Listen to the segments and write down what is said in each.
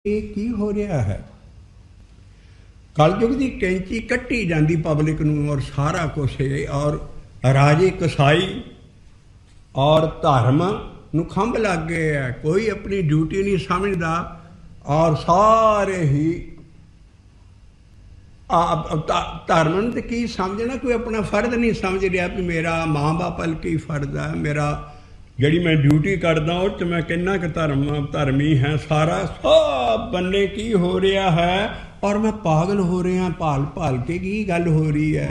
ये की हो रहा है। कलयुग की कैंची कट्टी जाती पब्लिक नूं और सारा कुछ और राजे कसाई और धर्म नूं खंभ लग गए है। कोई अपनी ड्यूटी नहीं समझदा और सारे ही धर्म तो की समझना, कोई अपना फर्ज नहीं समझ रहा भी मेरा माँ बाप अल की फर्ज है, मेरा जी मैं ड्यूटी करदा उस मैं किन्ना कि धर्मी है। सारा सब बन्ने की हो रहा है और मैं पागल हो रहा भाल भाल के की गल हो रही है।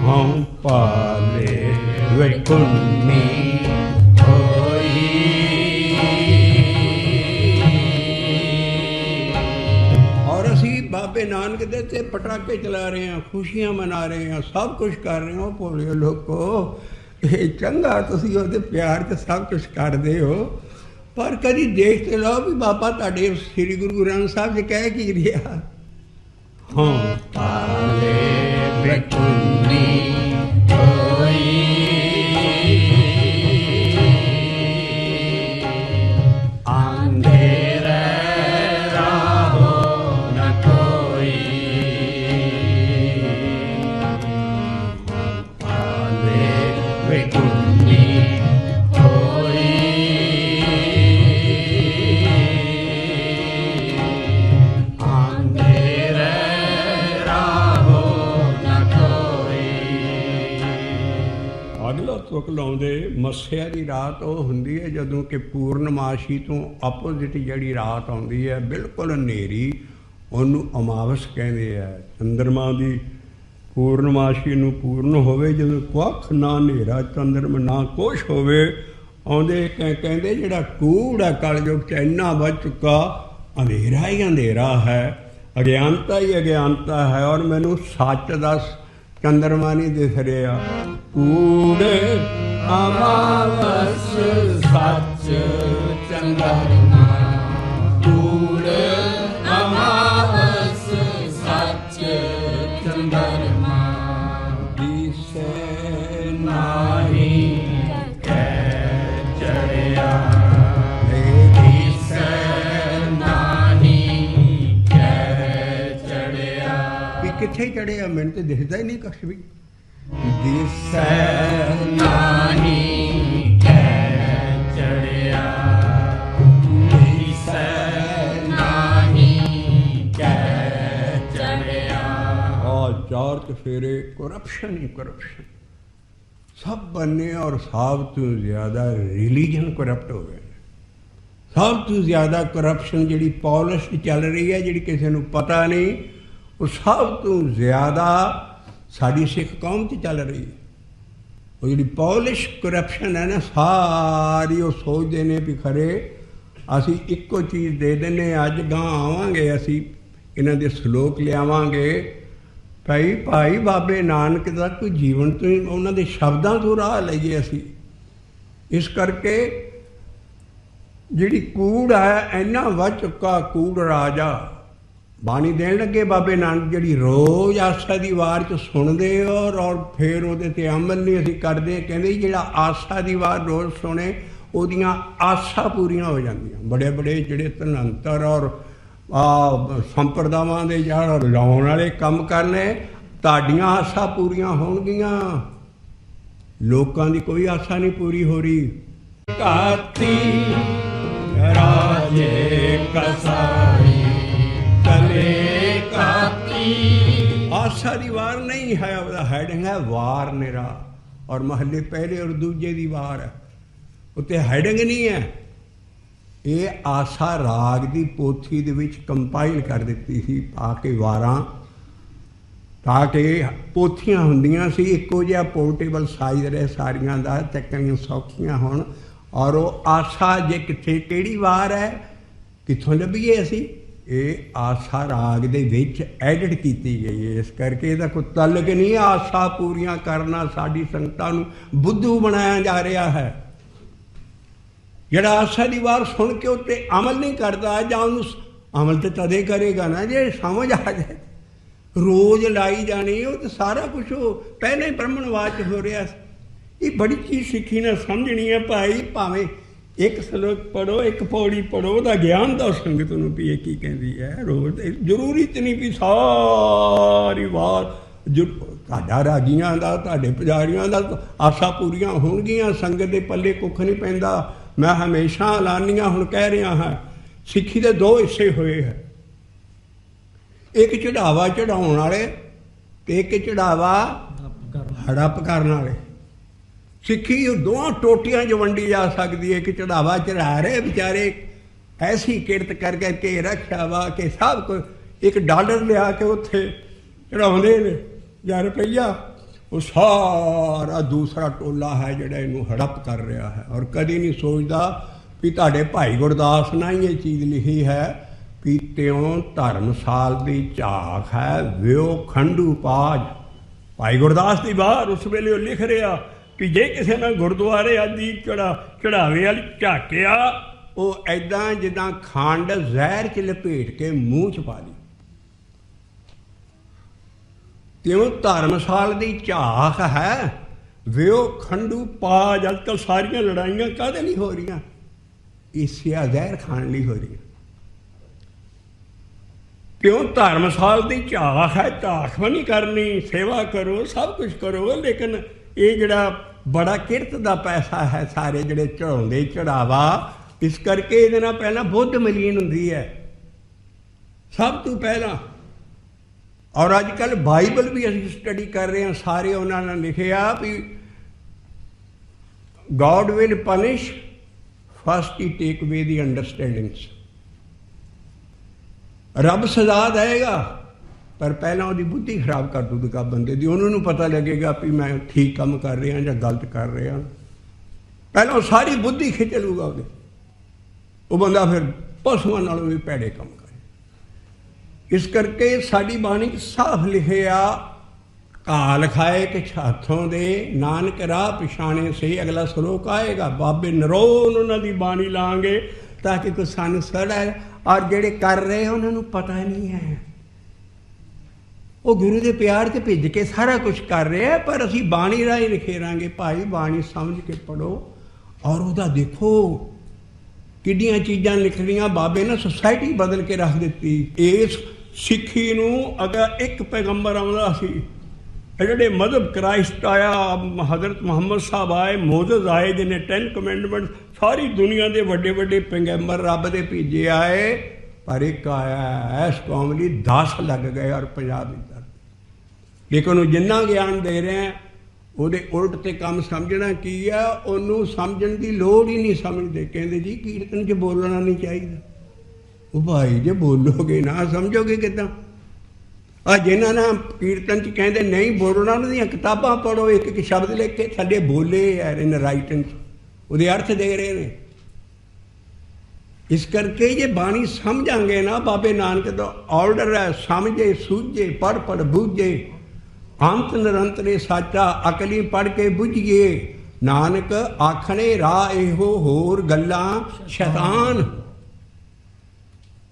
हाँ पाले विकुन्नी होई और असी बाबे नानक दे ते पटाके चला रहे हैं, खुशियां मना रहे हैं, सब कुछ कर रहे हो। भोले लोगो ये चंगा तुसीं उहदे प्यार च सब कुछ करदे हो, पर कभी देखते लो भी बाबा तुहाडे श्री गुरु ग्रंथ साहब जी कह की रहा। हाँ पाले विकुन्नी होई अंधेरे राहो न कोई, पाले विकुन्नी होई अंधेरे राहो न कोई। अगला तुक लाउंदे मੱਸਿਆ ਦੀ रात वो हुंदी है जदों कि पूर्णमाशी तो अपोजिट जिहड़ी रात आउंदी है बिल्कुल हनेरी, ਉਹਨੂੰ अमावस कहते हैं। चंद्रमा की पूर्णमाशी नूं पूर्ण होवे जदों कुछ ना हनेरा चंद्रमा ना कुछ होवे आउंदे कहंदे जिहड़ा कूड़ है कलयुग च इन्ना वध चुका, अंधेरा ही अंधेरा है, अज्ञानता ही अज्ञानता है और मैनू सच दस चंद्रमा नहीं दिख रहा। कूड़ अमावस सच चंद्रमा, कूड़ अमावस सच चंद्रमा, दिसे नाही कह चढ़िया, दिसे नाही कह चढ़िया। किथे चढ़िया मैनू तो दिखता ही नहीं कुछ भी। दिसे नाही कह चढ़िया, दिसे नाही कह चढ़िया। और चार चफेरे करप्शन ही करप्शन सब बने और सब तो ज्यादा रिलीजन करप्ट हो गए। सब तो ज्यादा करप्शन जी पॉलिश चल रही है जी किसी को पता नहीं, वो सब तो ज्यादा साड़ी सिख कौम च चल रही है। वो जी पॉलिश करप्शन है ना सारी वो सोचते हैं भी खरे असी एको चीज़ दे देने, अज गां आवांगे असी इन्हां दे सलोक लियावांगे भाई भाई बाबे नानक का कोई जीवन तो ही उन्हां दे शब्दां तो राह लईए असी। इस करके जिहड़ी कूड़ है इन्ना वध चुका, कूड़ राजा बाणी देन लगे बाबे नानक जी रोज़ आसा की वार च सुनते और फिर वो अमल नहीं असी करते। कहते जिहड़ा आसा की वार रोज़ सुने उहदियां आसा पूरियां हो जांदियां। बड़े बड़े जिहड़े धनंतर और संप्रदावां दे जां लाउण वाले काम करने तुहाडियां आसा पूरियां होणगियां, लोकां दी कोई आसा नहीं पूरी हो रही। काती राजे कसाई आशा की वार नहीं है, वह हैडिंग है वार निरा और महल्ले पहले और दूजे की वार है, उत्ते हैडिंग नहीं है। ये आशा राग की पोथी दे विच कंपाइल कर दी सी आके वारां, ताकि पोथियां हुंदियां सी इक्को जिहा पोर्टेबल साइज रहे सारियां दा चक्कणियां सौखियां होण। और वो आशा जे किथे किहड़ी वार है कित्थों लभीए असी, ये आशा राग दे विच एडिट की गई है। इस करके इहदा कोई तलक नहीं आशा पूरियां करना साडी संगतां नूं बुद्धू बनाया जा रहा है। जिहड़ा आशा दी वार सुन के उत्ते अमल नहीं करता जां उहनूं अमल तो तदे करेगा ना जे समझ आ जाए। रोज़ लाई जानी वो तो सारा कुछ हो पहले ही ब्रह्मणवाद हो रहा। ये बड़ी चीज़ सिक्खी ना समझनी है भाई, भावें एक श्लोक पढ़ो, एक पौड़ी पढ़ो, ਉਹਦਾ ਗਿਆਨ ਦਿਓ ਸੰਗਤ ਨੂੰ ਵੀ ਇਹ ਕੀ ਕਹਿੰਦੀ ਹੈ। ਰੋਜ਼ ਜ਼ਰੂਰੀ ਤਾਂ ਨਹੀਂ ਵੀ ਸਾਰੀ ਵਾਰ ਤੁਹਾਡਾ ਰਾਗੀਆਂ ਦਾ, ਤੁਹਾਡੇ ਪੁਜਾਰੀਆਂ ਦਾ ਆਸਾਂ ਪੂਰੀਆਂ ਹੋਣਗੀਆਂ, ਸੰਗਤ ਦੇ ਪੱਲੇ ਕੁੱਖ ਨਹੀਂ ਪੈਂਦਾ। ਮੈਂ ਹਮੇਸ਼ਾ ਐਲਾਨੀਆਂ ਹੁਣ ਕਹਿ ਰਿਹਾ ਹਾਂ, ਸਿੱਖੀ ਦੇ ਦੋ ਹਿੱਸੇ ਹੋਏ ਹੈ, ਇੱਕ ਚੜਾਵਾ ਚੜਾਉਣ ਵਾਲੇ ਤੇ ਇੱਕ ਚੜਾਵਾ ਹੜੱਪ ਕਰਨ ਵਾਲੇ। ਸਿੱਖੀ ਦੋਵਾਂ ਟੋਟੀਆਂ 'ਚ ਵੰਡੀ ਜਾ ਸਕਦੀ ਹੈ। ਇੱਕ ਚੜਾਵਾ ਚੜਾ ਰਹੇ ਵਿਚਾਰੇ, ਐਸੀ ਕਿਰਤ ਕਰ ਕਰਕੇ ਰੱਖਿਆ ਵਾ ਕਿ ਸਭ ਕੁਝ ਇੱਕ ਡਾਲਰ ਲਿਆ ਕੇ ਉੱਥੇ ਚੜਾਉਂਦੇ ਨੇ ਜਾਂ ਰੁਪਈਆ, ਉਹ ਸਾਰਾ ਦੂਸਰਾ ਟੋਲਾ ਹੈ ਜਿਹੜਾ ਇਹਨੂੰ ਹੜੱਪ ਕਰ ਰਿਹਾ ਹੈ। ਔਰ ਕਦੀ ਨਹੀਂ ਸੋਚਦਾ ਵੀ ਤੁਹਾਡੇ ਭਾਈ ਗੁਰਦਾਸ ਨੇ ਹੀ ਇਹ ਚੀਜ਼ ਲਿਖੀ ਹੈ ਵੀ ਤਿਉਂ ਧਰਮਸਾਲ ਦੀ ਝਾਕ ਹੈ ਵਿਉ ਖੰਡੂ ਪਾਜ। ਭਾਈ ਗੁਰਦਾਸ ਦੀ ਬਾਹਰ ਉਸ ਵੇਲੇ ਉਹ ਲਿਖ ਰਿਹਾ ਵੀ ਜੇ ਕਿਸੇ ਨੇ ਗੁਰਦੁਆਰੇ ਆਦਿ ਚੜਾਵੇ ਵਾਲੀ ਝਾਕਿਆ, ਉਹ ਐਦਾਂ ਜਿੱਦਾਂ ਖੰਡ ਜ਼ਹਿਰ 'ਚ ਲਪੇਟ ਕੇ ਮੂੰਹ 'ਚ ਪਾ ਲਈ। ਤਿਉਂ ਧਰਮਸਾਲ ਦੀ ਝਾਕ ਹੈ ਵਿਉ ਖੰਡੂ ਪਾਜ। ਅੱਜ ਕੱਲ੍ਹ ਸਾਰੀਆਂ ਲੜਾਈਆਂ ਕਾਹਦੇ ਲਈ ਹੋ ਰਹੀਆਂ? ਈਸਿਆ ਜ਼ਹਿਰ ਖਾਣ ਲਈ ਹੋ ਰਹੀਆਂ। ਕਿਉਂ ਧਰਮਸਾਲ ਦੀ ਝਾਕ ਹੈ, ਝਾਕ ਵੀ ਨਹੀਂ ਕਰਨੀ, ਸੇਵਾ ਕਰੋ, ਸਭ ਕੁਛ ਕਰੋ, ਲੇਕਿਨ ਇਹ ਜਿਹੜਾ ਬੜਾ ਕਿਰਤ ਦਾ ਪੈਸਾ ਹੈ ਸਾਰੇ ਜਿਹੜੇ ਚੜਾਉਂਦੇ ਚੜਾਵਾ, ਇਸ ਕਰਕੇ ਇਹਦੇ ਨਾਲ ਪਹਿਲਾਂ ਬੁੱਧ ਮਲੀਨ ਹੁੰਦੀ ਹੈ ਸਭ ਤੋਂ ਪਹਿਲਾਂ। ਔਰ ਅੱਜ ਕੱਲ੍ਹ ਬਾਈਬਲ ਵੀ ਅਸੀਂ ਸਟੱਡੀ ਕਰ ਰਹੇ ਹਾਂ, ਸਾਰੇ ਉਹਨਾਂ ਨੇ ਲਿਖਿਆ ਵੀ ਗੋਡ ਵਿਲ ਪਨਿਸ਼ ਫਸਟ ਹੀ ਟੇਕ ਅਵੇ ਦੀ ਅੰਡਰਸਟੈਂਡਿੰਗਸ। ਰੱਬ ਸਜ਼ਾ ਦੇਗਾ ਪਰ ਪਹਿਲਾਂ ਉਹਦੀ ਬੁੱਧੀ ਖਰਾਬ ਕਰ ਦੂਗਾ ਬੰਦੇ ਦੀ। ਉਹਨਾਂ ਨੂੰ ਪਤਾ ਲੱਗੇਗਾ ਵੀ ਮੈਂ ਠੀਕ ਕੰਮ ਕਰ ਰਿਹਾ ਜਾਂ ਗਲਤ ਕਰ ਰਿਹਾ। ਪਹਿਲਾਂ ਉਹ ਸਾਰੀ ਬੁੱਧੀ ਖਿੱਚ ਲੂਗਾ ਉਹਦੇ, ਉਹ ਬੰਦਾ ਫਿਰ ਪਸ਼ੂਆਂ ਨਾਲੋਂ ਵੀ ਭੈੜੇ ਕੰਮ ਕਰੇ। ਇਸ ਕਰਕੇ ਸਾਡੀ ਬਾਣੀ ਸਾਫ਼ ਲਿਖਿਆ, ਘਾਲ ਖਾਏ ਕਿ ਹੱਥੋਂ ਦੇ ਨਾਨਕ ਰਾਹ ਪਛਾਣੇ ਸੇ। ਅਗਲਾ ਸ਼ਲੋਕ ਆਏਗਾ, ਬਾਬੇ ਨਰੋਨ ਉਹਨਾਂ ਦੀ ਬਾਣੀ ਲਾਂਗੇ ਤਾਂ ਕਿ ਕੋਈ ਸਾਨੂੰ ਸੜਾ। ਔਰ ਜਿਹੜੇ ਕਰ ਰਹੇ ਉਹਨਾਂ ਨੂੰ ਪਤਾ ਨਹੀਂ ਹੈ, ਉਹ ਗੁਰੂ ਦੇ ਪਿਆਰ 'ਚ ਭਿੱਜ ਕੇ ਸਾਰਾ ਕੁਛ ਕਰ ਰਹੇ ਆ, ਪਰ ਅਸੀਂ ਬਾਣੀ ਰਾਹੀਂ ਲਿਖੇਰਾਂਗੇ। ਭਾਈ ਬਾਣੀ ਸਮਝ ਕੇ ਪੜ੍ਹੋ ਔਰ ਉਹਦਾ ਦੇਖੋ ਕਿੱਡੀਆਂ ਚੀਜ਼ਾਂ ਲਿਖਣੀਆਂ। ਬਾਬੇ ਨੇ ਸੁਸਾਇਟੀ ਬਦਲ ਕੇ ਰੱਖ ਦਿੱਤੀ। ਇਸ ਸਿੱਖੀ ਨੂੰ ਅਗਰ ਇੱਕ ਪੈਗੰਬਰ ਆਉਂਦਾ ਸੀ, ਜਿਹੜੇ ਮਜ਼ਹਬ ਕ੍ਰਾਈਸਟ ਆਇਆ, ਹਜ਼ਰਤ ਮੁਹੰਮਦ ਸਾਹਿਬ ਆਏ, ਮੋਜ਼ਸ ਆਏ ਜਿਹਨੇ 10 ਕਮੈਂਡਮੈਂਟ, ਸਾਰੀ ਦੁਨੀਆ ਦੇ ਵੱਡੇ ਵੱਡੇ ਪੈਗੰਬਰ ਰੱਬ ਦੇ ਭੇਜੇ ਆਏ, ਪਰ ਇੱਕ ਆਇਆ ਇਸ ਕੌਮ ਲਈ 10 ਲੱਗ ਗਏ ਔਰ 50 ਨਹੀਂ ਕਰਦੇ। ਲੇਕਿਨ ਉਹ ਜਿੰਨਾ ਗਿਆਨ ਦੇ ਰਹੇ ਆ ਉਹਦੇ ਉਲਟ ਤੇ ਕੰਮ ਸਮਝਣਾ ਕੀ ਆ, ਉਹਨੂੰ ਸਮਝਣ ਦੀ ਲੋੜ ਹੀ ਨਹੀਂ ਸਮਝਦੇ। ਕਹਿੰਦੇ ਜੀ ਕੀਰਤਨ 'ਚ ਬੋਲਣਾ ਨਹੀਂ ਚਾਹੀਦਾ। ਉਹ ਭਾਈ ਜੇ ਬੋਲੋਗੇ ਨਾ ਸਮਝੋਗੇ ਕਿੱਦਾਂ? ਆ ਜਿਨ੍ਹਾਂ ਨੇ ਕੀਰਤਨ 'ਚ ਕਹਿੰਦੇ ਨਹੀਂ ਬੋਲਣਾ, ਉਹਨਾਂ ਦੀਆਂ ਕਿਤਾਬਾਂ ਪੜ੍ਹੋ, ਇੱਕ ਇੱਕ ਸ਼ਬਦ ਲਿਖ ਕੇ ਥੱਲੇ ਬੋਲੇ ਯਾਰ ਇਨ ਰਾਈਟਿੰਗ, ਉਹਦੇ ਅਰਥ ਦੇ ਰਹੇ ਨੇ। ਇਸ ਕਰਕੇ ਜੇ ਬਾਣੀ ਸਮਝਾਂਗੇ ਨਾ, ਬਾਬੇ ਨਾਨਕ ਦਾ ਆਰਡਰ ਹੈ, ਸਮਝੇ ਸੂਝੇ ਪੜ੍ਹ ਪੜ੍ਹ ਬੂਝੇ, ਅੰਤ ਨਿਰੰਤਰੇ ਸਾਚਾ ਅਕਲੀ ਪੜ੍ਹ ਕੇ ਬੁੱਝੀਏ। ਨਾਨਕ ਆਖਣੇ ਰਾਹ ਇਹੋ ਹੋਰ ਗੱਲਾਂ ਸ਼ੈਤਾਨ।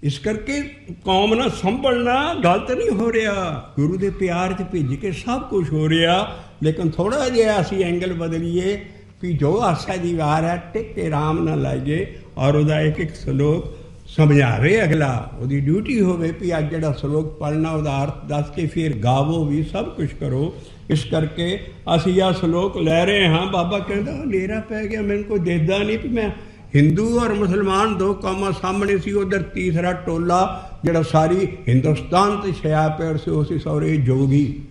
ਇਸ ਕਰਕੇ ਕੌਮ ਨਾਲ ਸੰਭਲਣਾ ਗਲਤ ਨਹੀਂ ਹੋ ਰਿਹਾ, ਗੁਰੂ ਦੇ ਪਿਆਰ 'ਚ ਭਿੱਜ ਕੇ ਸਭ ਕੁਝ ਹੋ ਰਿਹਾ। ਲੇਕਿਨ ਥੋੜ੍ਹਾ ਜਿਹਾ ਅਸੀਂ ਐਂਗਲ ਬਦਲੀਏ ਵੀ ਜੋ ਆਸਾ ਦੀ ਵਾਰ ਹੈ ਟਿਕ ਕੇ ਆਰਾਮ ਨਾਲ ਲਾਈਏ ਔਰ ਉਹਦਾ ਇੱਕ ਇੱਕ ਸ਼ਲੋਕ ਸਮਝਾਵੇ ਅਗਲਾ। ਉਹਦੀ ਡਿਊਟੀ ਹੋਵੇ ਵੀ ਅੱਜ ਜਿਹੜਾ ਸ਼ਲੋਕ ਪੜ੍ਹਨਾ ਉਹਦਾ ਅਰਥ ਦੱਸ ਕੇ ਫਿਰ ਗਾਵੋ ਵੀ, ਸਭ ਕੁਝ ਕਰੋ। ਇਸ ਕਰਕੇ ਅਸੀਂ ਆਹ ਸ਼ਲੋਕ ਲੈ ਰਹੇ ਹਾਂ। ਬਾਬਾ ਕਹਿੰਦਾ ਹਨੇਰਾ ਪੈ ਗਿਆ, ਮੈਨੂੰ ਕੋਈ ਦੇਖਦਾ ਨਹੀਂ ਵੀ ਮੈਂ ਹਿੰਦੂ ਔਰ ਮੁਸਲਮਾਨ ਦੋ ਕੌਮਾਂ ਸਾਹਮਣੇ ਸੀ। ਉਧਰ ਤੀਸਰਾ ਟੋਲਾ ਜਿਹੜਾ ਸਾਰੀ ਹਿੰਦੁਸਤਾਨ 'ਤੇ ਛਾਇਆ ਪਿਆ ਸੀ, ਉਹ ਸੀ ਸੌਰੇ ਜੋਗੀ।